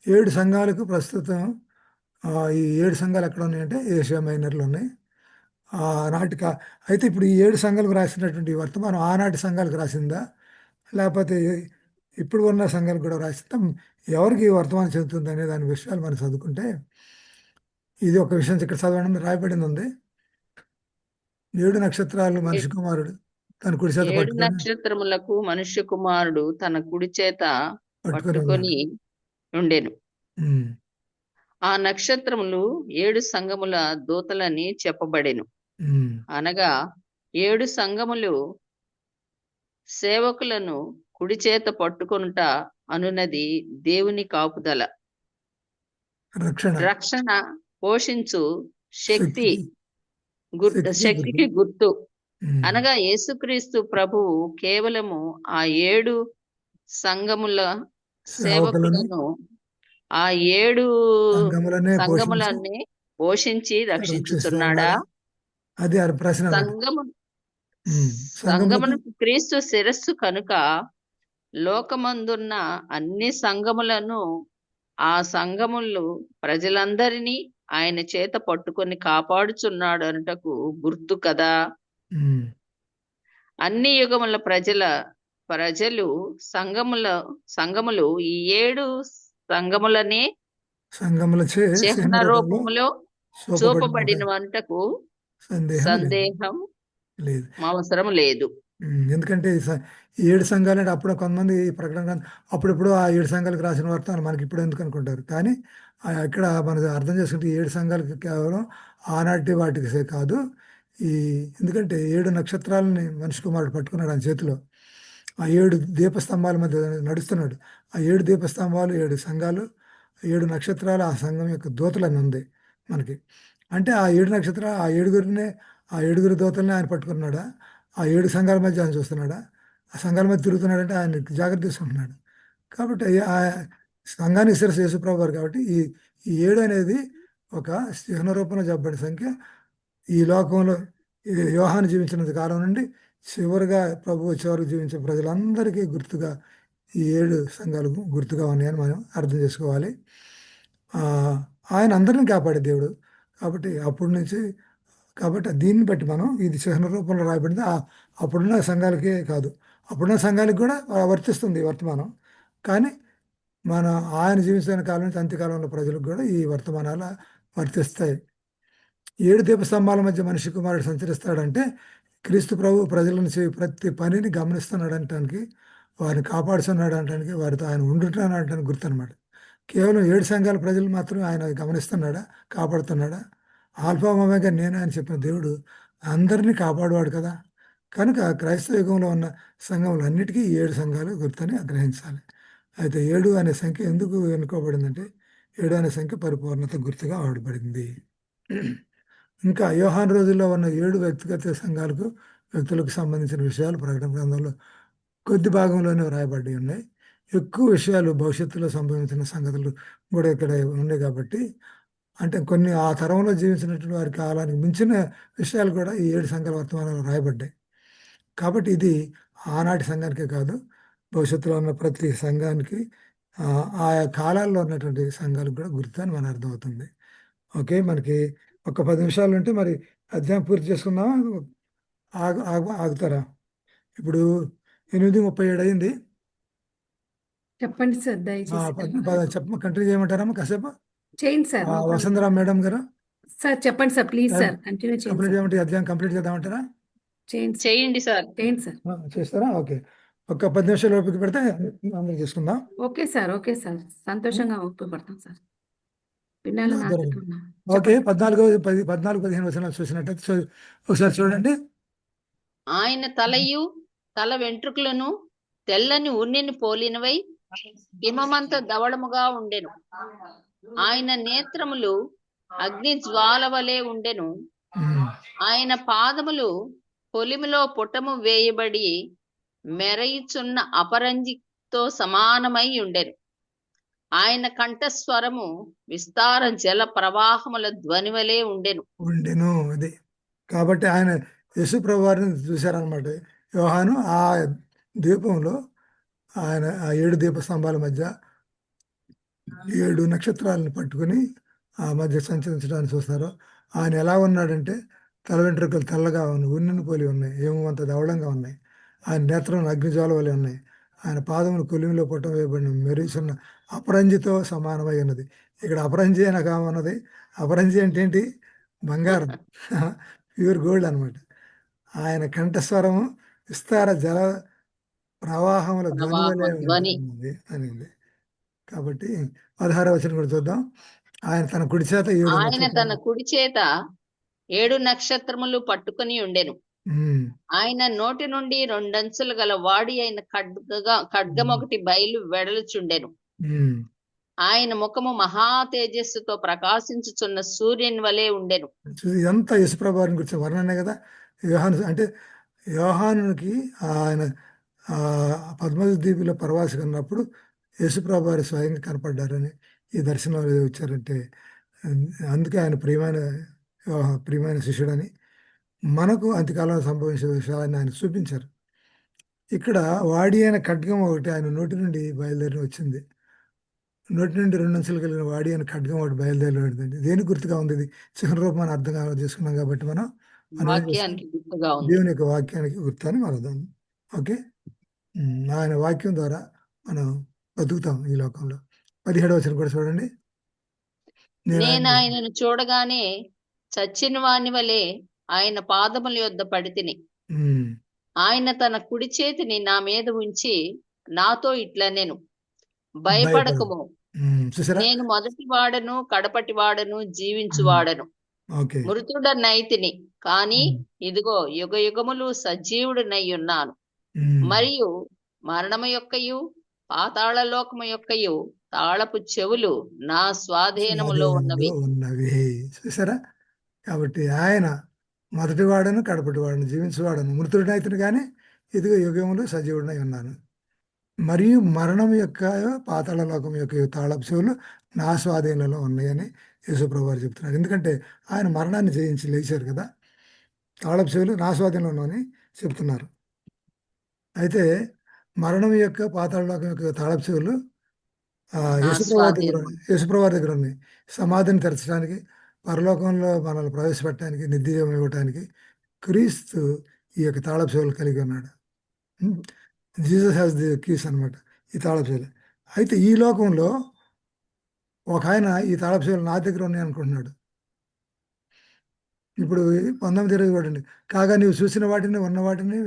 7 సంఘాలకు ప్రస్తుతం ఈ 7 సంఘాలు ఎక్కడ ఉన్నాయంటే ఏషియా మైనర్లో ఉన్నాయి. నాటిక అయితే ఇప్పుడు ఈ 7 సంఘాలకు రాసినటువంటి వర్తమానం ఆనాటి సంఘాలకు రాసిందా, లేకపోతే ఇప్పుడు ఉన్న సంఘాలకు కూడా రాసిందా, ఎవరికి వర్తమానం చెందుతుంది అనే దాని విషయాలు మనం చదువుకుంటే, ఇది ఒక విషయం ఇక్కడ చదవడం రాయబడింది ఉంది. 7 నక్షత్రాలు మనిషి కుమారుడు తన కుడి చేత 7 నక్షత్రములకు మనుష్య కుమారుడు తన కుడి చేత పట్టుకొని ఉండెను. ఆ నక్షత్రములు 7 సంఘముల దూతలని చెప్పబడెను. అనగా 7 సంఘములు సేవకులను కుడి చేత పట్టుకొనుట అనున్నది దేవుని కాపుదల, రక్షణ, పోషించు శక్తికి గుర్తు. అనగా యేసుక్రీస్తు ప్రభువు కేవలము ఆ 7 సంఘముల సేవకులను, ఆ 7 సంఘములన్నీ పోషించి రక్షించుతున్నాడా? అది ప్రశ్న. సంఘమునకు క్రీస్తు శిరస్సు కనుక లోకమందున్న అన్ని సంఘములను, ఆ సంఘములు ప్రజలందరినీ ఆయన చేత పట్టుకొని కాపాడుచున్నాడు అనుటకు గుర్తు కదా. అన్ని యుగముల ప్రజలు సంఘములు ఈ 7 సంఘములనే చిహ్న రూపములో చూపబడిన వంటకు సందేహం అవసరం లేదు. ఎందుకంటే 7 సంఘాలు అంటే అప్పుడు కొంతమంది ప్రకటన అప్పుడప్పుడు ఆ 7 సంఘాలకు రాసిన వార్త మనకి ఇప్పుడు ఎందుకు అనుకుంటారు. కానీ ఇక్కడ మనకు అర్థం చేసుకుంటే 7 సంఘాలకు కేవలం ఆనాటి వాటికి కాదు. ఎందుకంటే 7 నక్షత్రాలని మనిషి కుమారుడు పట్టుకున్నాడు ఆయన చేతిలో. ఆ 7 దీపస్తంభాల మధ్య నడుస్తున్నాడు. ఆ 7 దీపస్తంభాలు 7 సంఘాలు, 7 నక్షత్రాలు ఆ సంఘం యొక్క దూతలని ఉంది మనకి. అంటే ఆ 7 నక్షత్రాలు ఆ 7 దూతల్ని ఆయన పట్టుకున్నాడా? ఆ 7 సంఘాల మధ్య ఆయన చూస్తున్నాడా? ఆ సంఘాల మధ్య తిరుగుతున్నాడంటే ఆయన జాగ్రత్త తీసుకుంటున్నాడు. కాబట్టి ఆ సంఘానికి శిరస్సు యేసుప్రభు వారు. కాబట్టి ఈ 7 అనేది ఒక చిహ్న రూపంలో చెప్పబడిన సంఖ్య. ఈ లోకంలో ఈ యోహాను జీవించినంత కాలం నుండి చివరిగా ప్రభు వచ్చే వరకు జీవించే ప్రజలందరికీ గుర్తుగా ఈ 7 సంఘాలు గుర్తుగా ఉన్నాయని మనం అర్థం చేసుకోవాలి. ఆయన అందరిని కాపాడే దేవుడు. కాబట్టి అప్పటి నుంచి కాబట్టి దీన్ని బట్టి మనం ఇది చిహ్న రూపంలో రాయబడింది. అప్పుడున్న సంఘాలకే కాదు, అప్పుడున్న సంఘాలకు కూడా వర్తిస్తుంది ఈ వర్తమానం. కానీ మన ఆయన జీవించిన కాలం నుంచి అంత్యకాలంలో ప్రజలకు కూడా ఈ వర్తమానాలు వర్తిస్తాయి. 7 దీపస్తంభాల మధ్య మనిషి కుమారుడు సంచరిస్తాడంటే క్రీస్తు ప్రభు ప్రజలను చేయి ప్రతి పనిని గమనిస్తున్నాడు అనటానికి, వారిని కాపాడుతున్నాడు అనటానికి, వారితో ఆయన ఉండుంటాడు అనటానికి గుర్తు అనమాట. కేవలం 7 సంఘాల ప్రజలు మాత్రమే ఆయన గమనిస్తున్నాడా, కాపాడుతున్నాడా? ఆల్ఫా ఒమేగా నేను అని చెప్పిన దేవుడు అందరినీ కాపాడువాడు కదా. కనుక క్రైస్తవ యుగంలో ఉన్న సంఘములన్నిటికీ ఈ 7 సంఘాలు గుర్తని గ్రహించాలి. అయితే 7 అనే సంఖ్య ఎందుకు ఎన్నుకోబడిందంటే 7 అనే సంఖ్య పరిపూర్ణత గుర్తుగా వాడబడింది. ఇంకా యోహాను రోజుల్లో ఉన్న 7 వ్యక్తిగత సంఘాలకు వ్యక్తులకు సంబంధించిన విషయాలు ప్రకటన గ్రంథంలో కొద్ది భాగంలోనే వ్రాయబడి ఉన్నాయి. ఎక్కువ విషయాలు భవిష్యత్తులో సంభవించిన సంగతులు కూడా ఇక్కడ ఉన్నాయి. కాబట్టి అంటే కొన్ని ఆ తరంలో జీవించినటువంటి వారి కాలానికి మించిన విషయాలు కూడా ఈ 7 సంఘాల వర్తమానాలు రాయబడ్డాయి. కాబట్టి ఇది ఆనాటి సంఘానికే కాదు, భవిష్యత్తులో ఉన్న ప్రతి సంఘానికి ఆయా కాలాల్లో ఉన్నటువంటి సంఘాలకు కూడా గుర్తు అని మనకు అర్థమవుతుంది. ఓకే, మనకి ఒక 10 నిమిషాలు ఉంటే మరి అధ్యాయం పూర్తి చేసుకుందామా? ఆగుతారా? ఇప్పుడు 8:37 అయింది. చెప్పండి సార్ దయచేసి. కంటిన్యూ చేయమంటారమ్మా కాసేపు? చేయండి సార్. వసుంధరా మేడం గారు సార్ చెప్పండి sir, please sir continue complete చేయండి సార్. చేయమంటే అధ్యాయం కంప్లీట్ చేద్దామంటారా? చేయండి సార్. చేయండి సార్. చేయండి సార్. చేస్తారా? ఓకే, ఒక 10 నిమిషాలు ఓపిక పెడితే అందరం చేసుకుందాం. ఓకే సార్, ఓకే సార్, సంతోషంగా ఒప్పుపడతాం సార్. పిల్లలు ఓకే, 14-15 వచనాలు చూసినట్టయితే ఒకసారి చూడండి. ఆయన తలయు తల వెంట్రుకలను తెల్లని ఉన్నిని పోలినవై హిమమంత ధవళముగా ఉండెను. ఆయన నేత్రములు అగ్ని జ్వాల వలె ఉండెను. ఆయన పాదములు పొలిమిలో పుటము వేయబడి మెరయుచున్న అపరంజితో సమానమై ఉండెను. ఆయన కంఠస్వరము విస్తార జల ప్రవాహముల ధ్వని వలె ఉండెను. అది కాబట్టి ఆయన యేసుప్రభు వారిని చూశారనమాట. యోహాను ఆ ద్వీపంలో ఆయన ఆ 7 దీపస్తంభాల మధ్య 7 నక్షత్రాలను పట్టుకుని ఆ మధ్య సంచరించడానికి చూస్తారు. ఆయన ఎలా ఉన్నాడంటే తల వెంట్రుకలు తెల్లగా ఉన్నాయి, ఉన్నిని పోలి ఉన్నాయి, ఏమంత ధవళంగా ఉన్నాయి. ఆయన నేత్రం అగ్నిజ్వాల వలె ఉన్నాయి. ఆయన పాదములు కొలిమిలో పుట్టం వేయబడిన మెరుస్తున్న అపరంజితో సమానమై ఉన్నది. ఇక్కడ అపరంజి అని కామన్నది. అపరంజి అంటే ఏంటి? బంగారం, ప్యూర్ గోల్డ్ అనమాట. ఆయన కంఠస్వరము విస్తార జల ప్రవాహముల ధ్వని అనింది. కాబట్టి 16వ వచనం కూడా చూద్దాం. ఆయన తన కుడి చేత 7 నక్షత్రములు పట్టుకుని ఉండెను. ఆయన నోటి నుండి 2 అంచులు గల వాడి అయిన ఖడ్గమొకటి బయలు వెడలుచుండెను. ఆయన ముఖము మహా తేజస్సుతో ప్రకాశించుచున్న సూర్యుని వలె ఉండెను. ఇదంతా యేసుప్రభు వారిని గురించి వర్ణనే కదా. యోహాను అంటే యోహానుకి ఆయన పద్మజ ద్వీపులో ప్రవాసిగా ఉన్నప్పుడు యేసుప్రభు వారు స్వయంగా కనపడ్డారని ఈ దర్శనంలో వచ్చారంటే అందుకే ఆయన ప్రియమైన శిష్యుడని మనకు అంత్యకాలంలో సంభవించే విషయాన్ని ఆయన చూపించారు. ఇక్కడ వాడి అయిన ఖడ్గం ఒకటి ఆయన నోటి నుండి బయలుదేరి వచ్చింది. నోటి నుండి 2 అంచులు కలిగిన వాడి అయిన ఖడ్గం ఒకటి బయలుదేరి దేనికి గుర్తుగా ఉంది? ఇది చిహ్న రూపం అని అర్థం చేసుకున్నాం కాబట్టి మనం దేవుని యొక్క వాక్యానికి గుర్తు అని మనం అర్థం. ఓకే, ఆయన వాక్యం ద్వారా మనం బతుకుతాం ఈ లోకంలో. 17వ వచనం కూడా చూడండి. నేను ఆయనను చూడగానే చచ్చిన వాని వలె ఆయన పాదముల యొద్ద పడితిని. ఆయన తన కుడి చేతిని నా మీద ఉంచి నాతో ఇట్లా నేను భయపడకము, నేను మొదటి వాడను కడపటి వాడను జీవించువాడను, మృతుడనైతిని కాని ఇదిగో యుగ యుగములు సజీవుడినై ఉన్నాను. మరియు మరణము యొక్కయు పాతాళ లోకము యొక్కయు తాళపు చెవులు నా స్వాధీనములో ఉన్నవి. చూసారా? కాబట్టి ఆయన మొదటి వాడను కడపటి వాడను జీవించువాడను మృతుడినైతును కానీ ఇదిగో యుగములు సజీవుడినై ఉన్నాను. మరియు మరణం యొక్క పాతాళ లోకం యొక్క తాళపు చెవులు నా స్వాధీనంలో ఉన్నాయని యేసుప్రభు వారు చెప్తున్నారు. ఎందుకంటే ఆయన మరణాన్ని జయించి లేచారు కదా, తాళపు చెవులు నా స్వాధీనంలో ఉన్నాయని చెప్తున్నారు. అయితే మరణం యొక్క పాతాళ లోకం యొక్క తాళపు చెవులు నా స్వాధీనం. యేసుప్రభు వారి దగ్గర ఉన్నాయి. సమాధిని తెరచడానికి, పరలోకంలో మనల్ని ప్రవేశపెట్టడానికి, నిత్యజీవం ఇవ్వటానికి క్రీస్తు ఈ యొక్క తాళపు చెవులు కలిగి ఉన్నాడు. జీసస్ హ్యాస్ ది కీస్ అనమాట, ఈ తాళపు చెవులు. అయితే ఈ లోకంలో ఒక ఆయన ఈ తాళపు చెవులు నా దగ్గర ఉన్నాయి అనుకుంటున్నాడు. ఇప్పుడు 19:20 చూడండి. కాగా నీవు చూసిన వాటిని, ఉన్న వాటిని,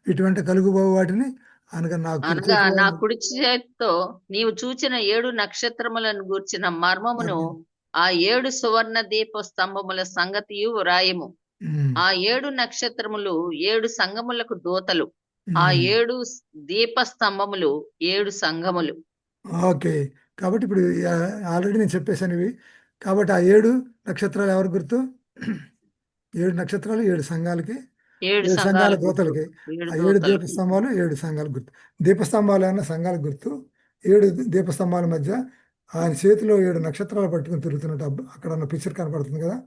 వీటి వెంట కలుగుబోవు వాటిని అనగా నా కుడి అనగా చేతిలో నా ఉన్న కుడి చేతితో నీవు చూచిన 7 నక్షత్రములను గూర్చిన మర్మమును, ఆ 7 సువర్ణ దీప స్తంభముల సంగతియు వ్రాయము. ఉమ్, ఆ 7 నక్షత్రములు 7 సంఘములకు దూతలు, ఆ ఉమ్. 7 దీప స్తంభములు 7 సంఘములు. ఓకే. కాబట్టి ఇప్పుడు ఆల్రెడీ నేను చెప్పేశాను ఇవి. కాబట్టి ఆ 7 నక్షత్రాలు ఎవరి గుర్తు? 7 నక్షత్రాలు 7 సంఘాలకి, 7 7 సంఘాల సంఘాల గుర్తు, దూతలకి. 7 ఆ 7 దూతలు. దీపస్తంభాలు 7 సంఘాల గుర్తు. దీపస్తంభాలు ఏమన్నా సంఘాల గుర్తు. 7 దీపస్తంభాల మధ్య ఆయన చేతిలో 7 నక్షత్రాలు పట్టుకుని తిరుగుతున్నట్టు అక్కడ ఉన్న పిక్చర్ కనపడుతుంది కదా,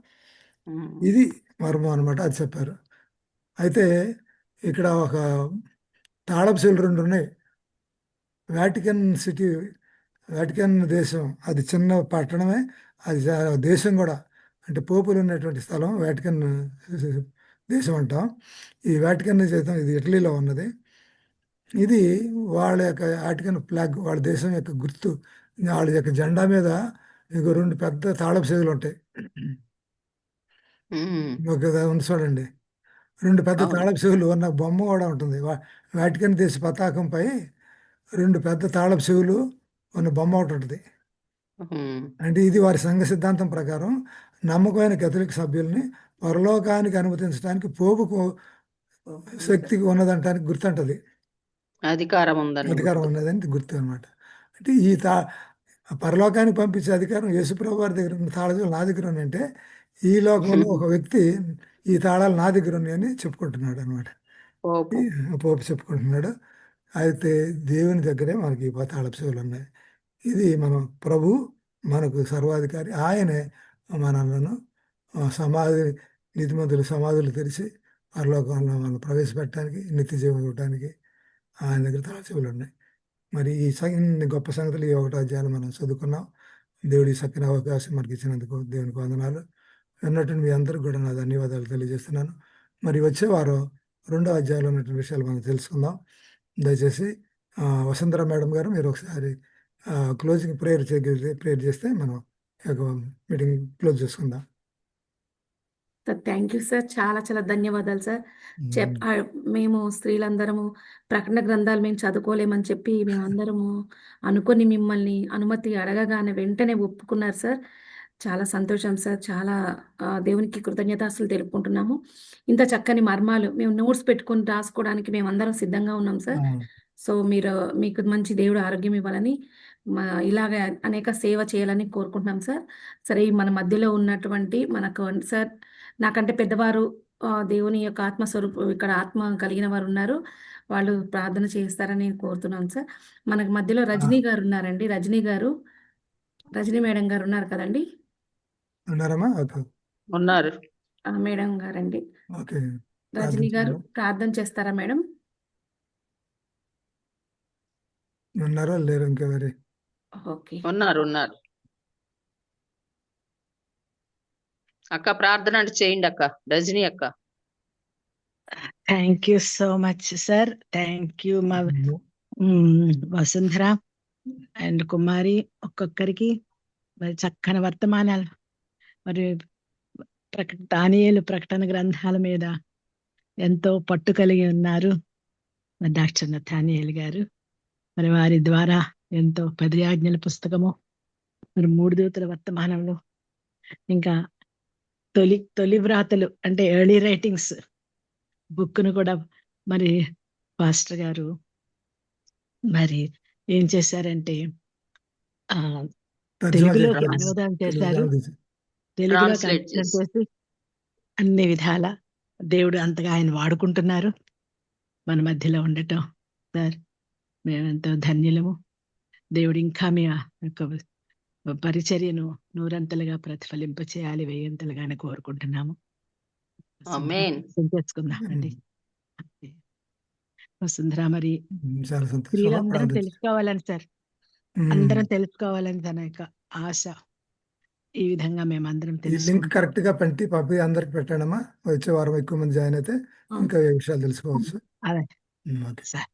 ఇది మర్మం అనమాట. అది చెప్పారు. అయితే ఇక్కడ ఒక తాళపు చెవులు 2 ఉన్నాయి. వాటికన్ సిటీ, వాటికన్ దేశం, అది చిన్న పట్టణమే, అది దేశం కూడా. అంటే పోపులు ఉన్నటువంటి స్థలం వాటికన్ దేశం అంటాం. ఈ వాటికన్ దేశం ఇది ఇటలీలో ఉన్నది. ఇది వాళ్ళ యొక్క వాటికన్ ఫ్లాగ్, వాళ్ళ దేశం యొక్క గుర్తు. వాళ్ళ యొక్క జెండా మీద ఇంకో 2 పెద్ద తాళపు చెవులు ఉంటాయి. ఒక ఉంది చూడండి, 2 పెద్ద అవును. తాళపు చెవులు ఉన్న బొమ్మ కూడా ఉంటుంది. వాటికన్ దేశ పతాకంపై 2 పెద్ద తాళపు చెవులు ఉన్న బొమ్మ ఒకటి ఉంటుంది. అంటే ఇది వారి సంఘ సిద్ధాంతం ప్రకారం నమ్మకమైన కథలిక్ సభ్యుల్ని పరలోకానికి అనుమతించడానికి పోపుకు శక్తి ఉన్నదంటానికి గుర్తుంటది, అధికారం ఉందని అధికారం గుర్తు. ఉన్నదని గుర్తు అనమాట. అంటే ఈ పరలోకానికి పంపించే అధికారం యేసుప్రభు వారి దగ్గర ఉన్న తాళాలు నా దగ్గర ఉన్నాయంటే, ఈ లోకంలో ఒక వ్యక్తి ఈ తాళాలు నా దగ్గర ఉన్నాయని చెప్పుకుంటున్నాడు అనమాట. పోపు. పోపు చెప్పుకుంటున్నాడు. అయితే దేవుని దగ్గరే మనకి ఈ తాళపు చెవులు ఉన్నాయి. ఇది మనం ప్రభు మనకు సర్వాధికారి. ఆయనే మనలను సమాధి, నీతిమంతుల సమాధులు తెరిచి పరలోకంలో మనం ప్రవేశపెట్టడానికి, నిత్య జీవం ఇవ్వడానికి ఆయన దగ్గర తాళపు చెవులు ఉన్నాయి. మరి ఇన్ని గొప్ప సంగతులు ఈ 1వ అధ్యాయాలు మనం చదువుకున్నాం. దేవుడి చక్కని అవకాశం మనకి ఇచ్చినందుకు దేవునికి వందనాలు. విన్నటువంటి మీ అందరికి కూడా నా ధన్యవాదాలు తెలియజేస్తున్నాను. మరి వచ్చే వారం 2వ అధ్యాయంలో ఉన్నటువంటి విషయాలు మనం తెలుసుకుందాం. దయచేసి వసుంధర మేడం గారు మీరు ఒకసారి క్లోజింగ్ ప్రేయర్ చేస్తే మనం మీటింగ్ క్లోజ్ చేసుకుందాం. Thank you sir. చాలా చాలా ధన్యవాదాలు సార్. మేము స్త్రీలందరము ప్రకటన గ్రంథాలు మేము చదువుకోలేమని చెప్పి మేమందరము అనుకొని మిమ్మల్ని అనుమతి అడగగానే వెంటనే ఒప్పుకున్నారు సార్. చాలా సంతోషం సార్. చాలా దేవునికి కృతజ్ఞతాస్తులు తెలుపుకుంటున్నాము. ఇంత చక్కని మర్మాలు మేము నోట్స్ పెట్టుకొని రాసుకోవడానికి మేమందరం సిద్ధంగా ఉన్నాం సార్. సో మీకు మంచి దేవుడు ఆరోగ్యం ఇవ్వాలని, ఇలాగ అనేక సేవ చేయాలని కోరుకుంటున్నాం సార్. సరే, మన మధ్యలో ఉన్నటువంటి మనకు సార్ నాకంటే పెద్దవారు దేవుని యొక్క ఆత్మస్వరూపం, ఇక్కడ ఆత్మ కలిగిన వారు ఉన్నారు. వాళ్ళు ప్రార్థన చేస్తారని కోరుతున్నాను సార్. మనకు మధ్యలో రజనీ గారు ఉన్నారండి. రజనీ మేడం గారు ఉన్నారు కదండి. ఉన్నారమ్మా? ఉన్నారు. మేడం గారండి. ఓకే. రజనీ గారు ప్రార్థన చేస్తారా మేడం? ఉన్నారా లేరు ఇంకెవరి? ఓకే, ఉన్నారు. అక్క ప్రార్థన అంటే చేయండి అక్క, రజనీ అక్క. Thank you so much sir. Thank you మా వసుంధర అండ్ కుమారి, ఒక్కొక్కరికి మరి చక్కని వర్తమానాలు, మరి దానియేలు ప్రకటన గ్రంథాల మీద ఎంతో పట్టు కలిగి ఉన్నారు మరి డాక్టర్ నథానియేల్ గారు. మరి వారి ద్వారా ఎంతో 10 ఆజ్ఞల పుస్తకము, మరి 3 దూతల వర్తమానంలో, ఇంకా తొలి వ్రాతలు అంటే ఎర్లీ రైటింగ్స్ బుక్ను కూడా మరి పాస్టర్ గారు మరి ఏం చేశారంటే తెలుగులోకి అనువాదం చేశారు. తెలుగులోకి అనువాదం చేసి అన్ని విధాల దేవుడు అంతగా ఆయన వాడుకుంటున్నారు మన మధ్యలో ఉండటం. సార్ మేమెంతో ధన్యులము. దేవుడు ఇంకా మీ యొక్క పరిచర్యను నూరంతలుగా ప్రతిఫలింప చేయాలి, వేయంతలుగానే కోరుకుంటున్నాము. ఆమేన్. చేసుకుందామండి. వసుంధర, మరి చాలా సంతోషం. స్త్రీలందరం తెలుసుకోవాలని సార్, అందరం తెలుసుకోవాలని తన యొక్క ఆశ. ఈ విధంగా మేమందరం ఈ లింక్ కరెక్ట్ గా పంపి అందరికి పెట్టాడమ్మా. వచ్చే వారం ఎక్కువ మంది జాయిన్ అయితే ఇంకా ఏ విషయాలు తెలుసుకోవచ్చు. అదే ఓకే సార్.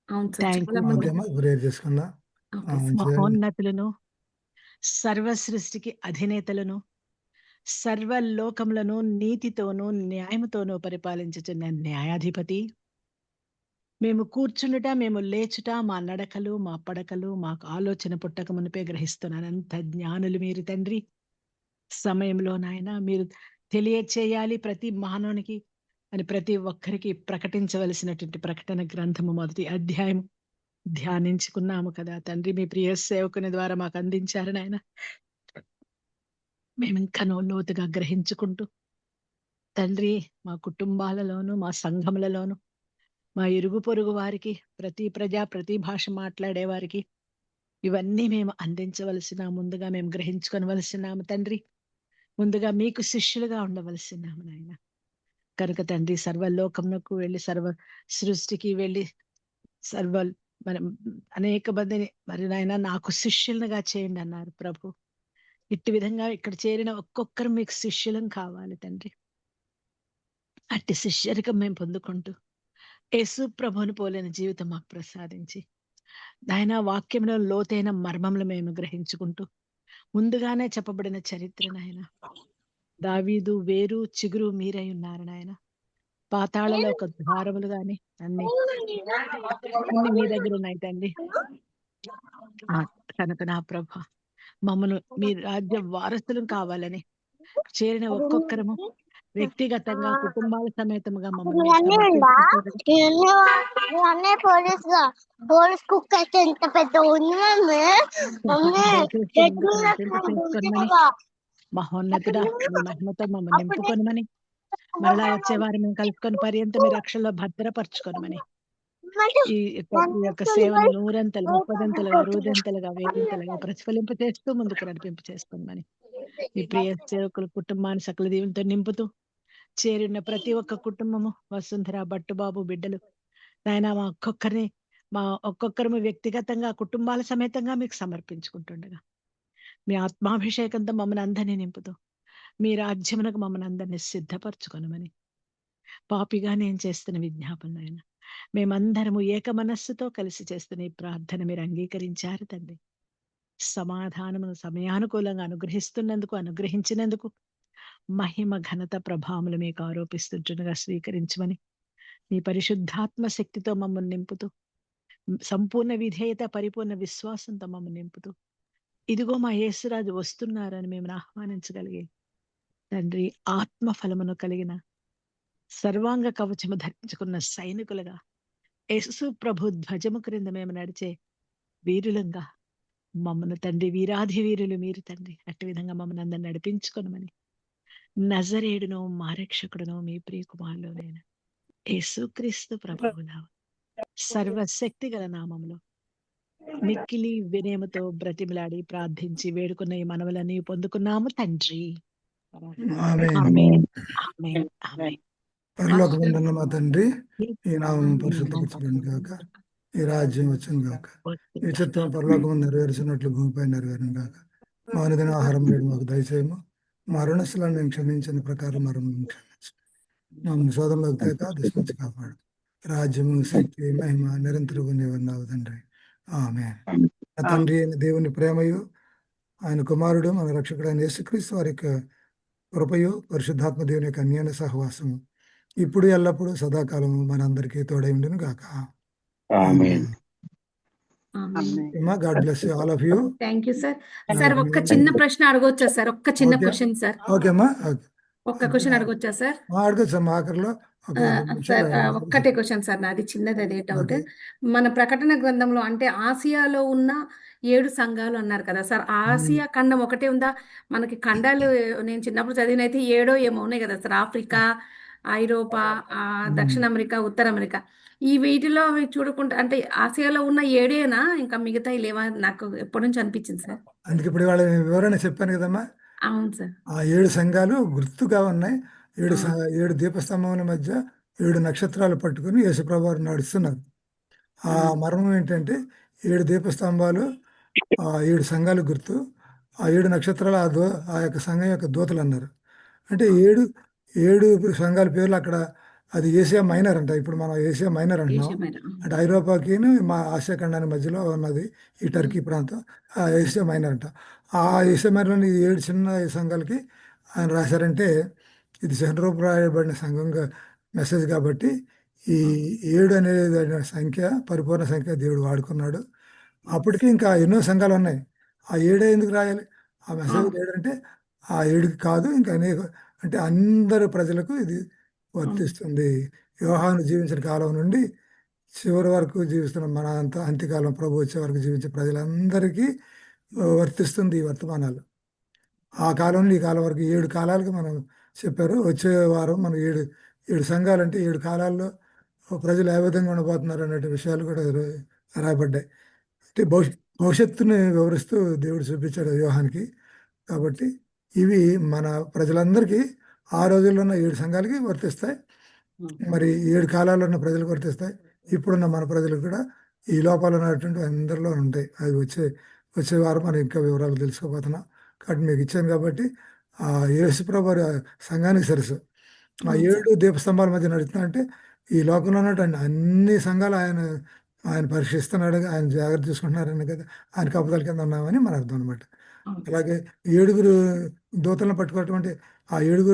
అవును సార్, థ్యాంక్ చాలా యూ. మంది. ఓకే అమ్మా, ప్రేయర్ చేసుకుందాం. Okay sir. మహోన్నతులను, సర్వ సృష్టికి అధినేతలను, సర్వలోకములను నీతితోనూ న్యాయముతోనూ పరిపాలించుచున్న న్యాయాధిపతి, మేము కూర్చుండుట, మేము లేచుట, మా నడకలు, మా పడకలు, మాకు ఆలోచన పుట్టక మునిపే గ్రహిస్తున్నాను. అంత జ్ఞానులు మీరు తండ్రి. సమయంలో నాయన మీరు తెలియచేయాలి ప్రతి మానవునికి అని ప్రతి ఒక్కరికి ప్రకటించవలసినటువంటి ప్రకటన గ్రంథము మొదటి అధ్యాయం ధ్యానించుకున్నాము కదా తండ్రి. మీ ప్రియ సేవకుని ద్వారా మాకు అందించారు నాయన. మేము ఇంకా లోతుగా గ్రహించుకుంటూ తండ్రి, మా కుటుంబాలలోను, మా సంఘములలోను, మా ఇరుగు పొరుగు వారికి, ప్రతి భాష మాట్లాడే వారికి ఇవన్నీ మేము అందించవలసిన, ముందుగా మేము గ్రహించుకొనవలసినాము తండ్రి. ముందుగా మీకు శిష్యులుగా ఉండవలసినాము నాయన. కనుక తండ్రి, సర్వలోకమునకు వెళ్ళి, సర్వ సృష్టికి వెళ్ళి, మనం అనేక మందిని మరి నాయన నాకు శిష్యులుగా చేయండి అన్నారు ప్రభు. ఇట్టి విధంగా ఇక్కడ చేరిన ఒక్కొక్కరు మీకు శిష్యులం కావాలి తండ్రి. అట్టి శిష్యరికం మేము పొందుకుంటూ యేసు ప్రభువుని పోలిన జీవితం మాకు ప్రసాదించి నాయన వాక్యంలో లోతైన మర్మములు మేము గ్రహించుకుంటూ, ముందుగానే చెప్పబడిన చరిత్ర నాయన, దావీదు వేరు చిగురు మీరై ఉన్నారు నాయన. పాతాళలో ఒక ద్వారములు గాని అన్ని మీ దగ్గర ఉన్నాయి తండ్రి. కనుక నా ప్రభ మమ్మను మీ రాజ్య వారసులు కావాలని చేరిన ఒక్కొక్కరము వ్యక్తిగతంగా, కుటుంబాల సమేతముగా మమ్మల్ని మహోన్నతుడా మీ మహిమతో మమ్మల్ని నింపుకొనమని, మరలా వచ్చే వారు మేము కలుసుకొని పర్యంత మీ రక్షణలో భద్రపరచుకోనమని, ఈ యొక్క సేవను 100 30 100 వేలంతలుగా ప్రతిఫలింప చేస్తూ ముందుకు నడిపింపు చేసుకోమని, మీ ప్రియ సేవకుల కుటుంబాన్ని సకల దీవులతో నింపుతూ చేరిన ప్రతి ఒక్క కుటుంబము, వసుంధర, బట్టుబాబు బిడ్డలు నాయన, మా ఒక్కొక్కరు వ్యక్తిగతంగా, కుటుంబాల సమేతంగా మీకు సమర్పించుకుంటుండగా మీ ఆత్మాభిషేకంతో మమ్మల్ని అందరినీ నింపుతూ మీ రాజ్యమునకు మమ్మల్ని అందరినీ సిద్ధపరచుకొనమని, పాపిగా నేను చేస్తున్న విజ్ఞాపన ఆయన మేమందరము ఏక మనస్సుతో కలిసి చేస్తున్న ఈ ప్రార్థన మీరు అంగీకరించారు తండ్రి. సమాధానమును సమయానుకూలంగా అనుగ్రహించినందుకు మహిమ, ఘనత, ప్రభావములు మీకు ఆరోపిస్తుండగా స్వీకరించమని, మీ పరిశుద్ధాత్మ శక్తితో మమ్మల్ని నింపుతూ, సంపూర్ణ విధేయత, పరిపూర్ణ విశ్వాసంతో మమ్మల్ని నింపుతూ, ఇదిగో మా యేసురాజు వస్తున్నారని మేము ఆహ్వానించగలిగే తండ్రి, ఆత్మ ఫలమును కలిగిన సర్వాంగ కవచము ధరించుకున్న సైనికులుగా, యేసు ప్రభు ధ్వజము క్రింద మేము నడిచే వీరులంగా మమ్మల్ని తండ్రి, వీరాధి వీరులు మీరు తండ్రి. అట్టి విధంగా మమ్మల్ని అందరిని నడిపించుకొనమని, నజరేయుడును మా రక్షకుడును మీ ప్రియ కుమారులోనైన యేసుక్రీస్తు ప్రభువుల సర్వశక్తి గల నామములో మిక్కిలి వినయముతో బ్రతిమిలాడి ప్రార్థించి వేడుకున్న ఈ మనవులని పొందుకున్నాము తండ్రి. ఆమేన్. ఆమేన్. ఆమేన్. పరలోకమందున్న మా తండ్రి, ఈ నామం పరిశుద్ధపరచబడును గాక, ఈ రాజ్యం వచ్చును గాక, ఈ చిత్తం పరలోకమందు నెరవేర్చినట్లు భూమిపై నెరవేరును గాక. మా అనుదిన ఆహారం నేడు మాకు దయచేయము, మా రుణస్థులను మేము క్షమించిన ప్రకారం మనం క్షమించు, మమ్మల్ని శోధనలోకి తేక దుష్ట నుంచి కాపాడు. రాజ్యము, శక్తి, మహిమ నిరంతరం నీవన్నావు తండ్రి. ఆమేన్. నా తండ్రి అయిన దేవుని ప్రేమయు, ఆయన కుమారుడు మన రక్షకుడైన యేసుక్రీస్తు వారి యొక్క కృపయు, పరిశుద్ధాత్మ దేవుని యొక్క అన్యోన్య సహవాసము ఇప్పుడు ఎల్లప్పుడూ సదాకాలము మనందరికీ తోడై ఉండును గాక. Amen. God bless you all of you. Thank you sir. Sir ఒక్క చిన్న ప్రశ్న అడగొచ్చా సార్? ఒక్క చిన్న క్వశ్చన్ సార్. ఓకే అమ్మా, ఒక్క క్వశ్చన్ అడగొచ్చా సార్? అడగచ్చు అమ్మా. ఆఖరిలో సార్ ఒక్కటే క్వశ్చన్ సార్, నాది చిన్నది అదే డౌట్. మన ప్రకటన గ్రంథంలో అంటే ఆసియాలో ఉన్న 7 సంఘాలు అన్నారు కదా సార్, ఆసియా ఖండం ఒకటే ఉందా? మనకి ఖండాలు నేను చిన్నప్పుడు చదివినైతే 7 ఏమో ఉన్నాయి కదా సార్, ఆఫ్రికా, ఐరోపా, దక్షిణ అమెరికా, ఉత్తర అమెరికా ఈ వీటిలో అవి చూడకుండా అంటే ఆసియాలో ఉన్న 7 ఇంకా మిగతాయి లేవా నాకు ఎప్పటి నుంచి అనిపించింది సార్. అందుకే ఇప్పుడు వాళ్ళ వివరణ చెప్పాను కదమ్మా. అవును సార్. ఆ 7 సంఘాలు గుర్తుగా ఉన్నాయి. 7 ఆ. 7 దీపస్తంభముల మధ్య 7 నక్షత్రాలు పట్టుకుని యేసుప్రభు వారు నడుస్తున్నారు. ఆ మర్మం ఏంటంటే 7 దీపస్తంభాలు, 7 సంఘాలు గుర్తు, ఆ 7 నక్షత్రాలు ఆ యొక్క సంఘం యొక్క దూతలు అన్నారు. అంటే 7 సంఘాల పేర్లు అక్కడ అది ఏషియా మైనర్ అంట. ఇప్పుడు మనం ఏషియా మైనర్ అంటున్నాం. ఏషియా అంటే ఐరోపాకి మా ఆసియా ఖండానికి మధ్యలో ఉన్నది ఈ టర్కీ ప్రాంతం, ఆ ఏషియా మైనర్ అంట. ఆ ఏషియా మైనర్లోని 7 చిన్న సంఘాలకి ఆయన రాశారంటే ఇది సెంట్రోపు రాయబడిన సంఘంగా మెసేజ్ కాబట్టి ఈ 7 అనేది సంఖ్య పరిపూర్ణ సంఖ్య దేవుడు వాడుకున్నాడు. అప్పటికి ఇంకా ఎన్నో సంఘాలు ఉన్నాయి. ఆ 7 ఎందుకు రాయాలి? ఆ మెసేజ్ ఏంటంటే ఆ 7కి కాదు, ఇంకా అనేక, అంటే అందరు ప్రజలకు ఇది వర్తిస్తుంది. యోహాను జీవించిన కాలం నుండి చివరి వరకు జీవిస్తున్న మన అంత్యకాలం ప్రభు వచ్చే వరకు జీవించే ప్రజలందరికీ వర్తిస్తుంది ఈ వర్తమానాలు. ఆ కాలం నుండి ఈ కాలం వరకు 7 కాలాలకు మనం చెప్పారు. వచ్చే వారం మనం 7 సంఘాలు అంటే 7 కాలాల్లో ప్రజలు ఏ విధంగా ఉండబోతున్నారు అనే విషయాలు కూడా రాయబడ్డాయి. అంటే భవిష్యత్తుని వివరిస్తూ దేవుడు చూపించాడు యోహానికి. కాబట్టి ఇవి మన ప్రజలందరికీ ఆ రోజుల్లో ఉన్న 7 సంఘాలకి వర్తిస్తాయి. మరి 7 కాలాల్లో ఉన్న ప్రజలకు వర్తిస్తాయి. ఇప్పుడున్న మన ప్రజలకు కూడా ఈ లోపాలు ఉన్నటువంటి అందరిలో ఉంటాయి. అది వచ్చే వారం మనం ఇంకా వివరాలు తెలుసుకోబోతున్నాం. కాబట్టి మీకు ఇచ్చాను కాబట్టి ఆ యేసుప్రభు వారి సంఘానికి సరస్సు ఆ 7 దీపస్తంభాల మధ్య నడుస్తున్నా అంటే ఈ లోకంలో ఉన్నటువంటి అన్ని సంఘాలు ఆయన పరీక్షిస్తున్నాడు, ఆయన జాగ్రత్త చూసుకుంటున్నారని కదా, ఆయన కాపుదల కింద ఉన్నామని మన అర్థం అనమాట. అలాగే 7 దూతలను పట్టుకున్నటువంటి ఆ 7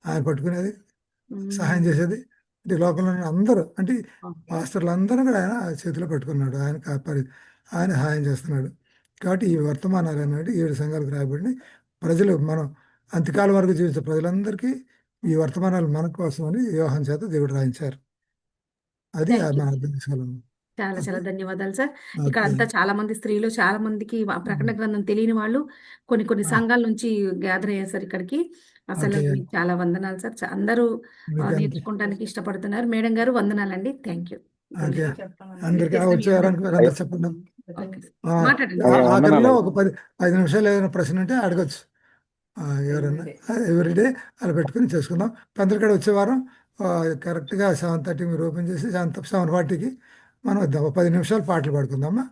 ఆయన పట్టుకునేది, సహాయం చేసేది. అంటే లోకంలో ఉన్న అందరూ, అంటే పాస్టర్లు అందరూ కూడా ఆయన చేతిలో పెట్టుకున్నాడు. ఆయన కాపాడి ఆయన సహాయం చేస్తున్నాడు. కాబట్టి ఈ వర్తమానాలు అనేవి 7 సంఘాలకు రాయబడి ప్రజలు మనం అంత్యకాలం వరకు జీవించే ప్రజలందరికీ ఈ వర్తమానాలు మన కోసం అని యోహాను చేత దేవుడు రాయించారు. అది మనం అర్థం చేసుకోగలం. చాలా చాలా ధన్యవాదాలు సార్. ఇక్కడ అంతా చాలా మంది స్త్రీలు, చాలా మందికి ప్రకటన గ్రంథం తెలియని వాళ్ళు కొన్ని సంఘాల నుంచి గ్యాదర్ అయ్యారు సార్ ఇక్కడికి. అసలు మీకు చాలా వందనాలు సార్. అందరూ నేర్చుకోవడానికి ఇష్టపడుతున్నారు. మేడం గారు వందనాలండి. Thank you. అందరికీ వచ్చే వారానికి అందరూ చెప్పండి. మాట్లాడండి. ఆఖరిలో ఒక 5 నిమిషాలు ఏదైనా ప్రశ్న ఉంటే అడగచ్చు. ఎవరన్నా ఎవ్రీడే అలా పెట్టుకుని చేసుకుందాం. పెద్దరికాడ వచ్చే వారం కరెక్ట్గా 7:30 మీరు ఓపెన్ చేసి 7:40కి మనం 10 నిమిషాలు పాటలు పాడుకుందామా?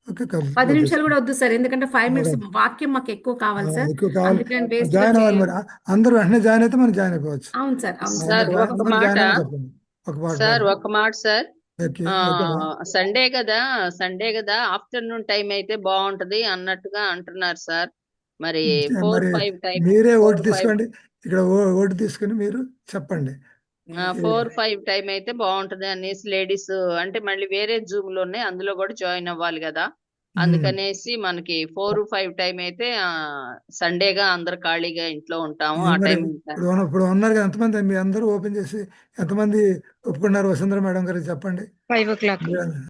ఓకే, 10 నిమిషాలు కూడా వద్దు సార్, ఎందుకంటే 5 మినిట్స్ వాక్యం మాకు ఎక్కువ కావాలి సార్. ఎక్కువ కావాలి. అందుకని waste జాయిన్ అవ్వాలి. చేయొద్దు. మరి అందరూ వెంటనే జాయిన్ అయితే మనం జాయిన్ అయిపోవచ్చు. అవును సార్, అవును సార్. సార్, ఒక అందరూ మాట. జాయిన్ అవ్వమని చెప్పండి. ఒక పాట సార్ పాడండి. ఒక మాట సార్. ఓకే, ఆ ఓకేనా? సండే కదా ఆఫ్టర్నూన్ టైం అయితే బాగుంటది అన్నట్టుగా అంటున్నారు సార్. మరి మరి 4-5 టైం మీరే ఓటు తీసుకోండి. ఇక్కడ ఓటు తీసుకుని మీరు చెప్పండి. 4-5 టైం అయితే బాగుంటది అనేసి లేడీస్ అంటే మళ్ళీ వేరే జూమ్ లో ఉన్నాయి, అందులో కూడా జాయిన్ అవ్వాలి కదా. అందుకనేసి మనకి 4-5 టైం అయితే సండేగా అందరు ఖాళీగా ఇంట్లో ఉంటాము. ఆ మరి టైం ఇప్పుడు ఉన్నారు కదా, ఎంతమంది మీ అందరూ ఓపెన్ చేసి ఎంతమంది ఒప్పుకున్నారు? వసుంధర మేడం గారికి చెప్పండి. 5 o'clock.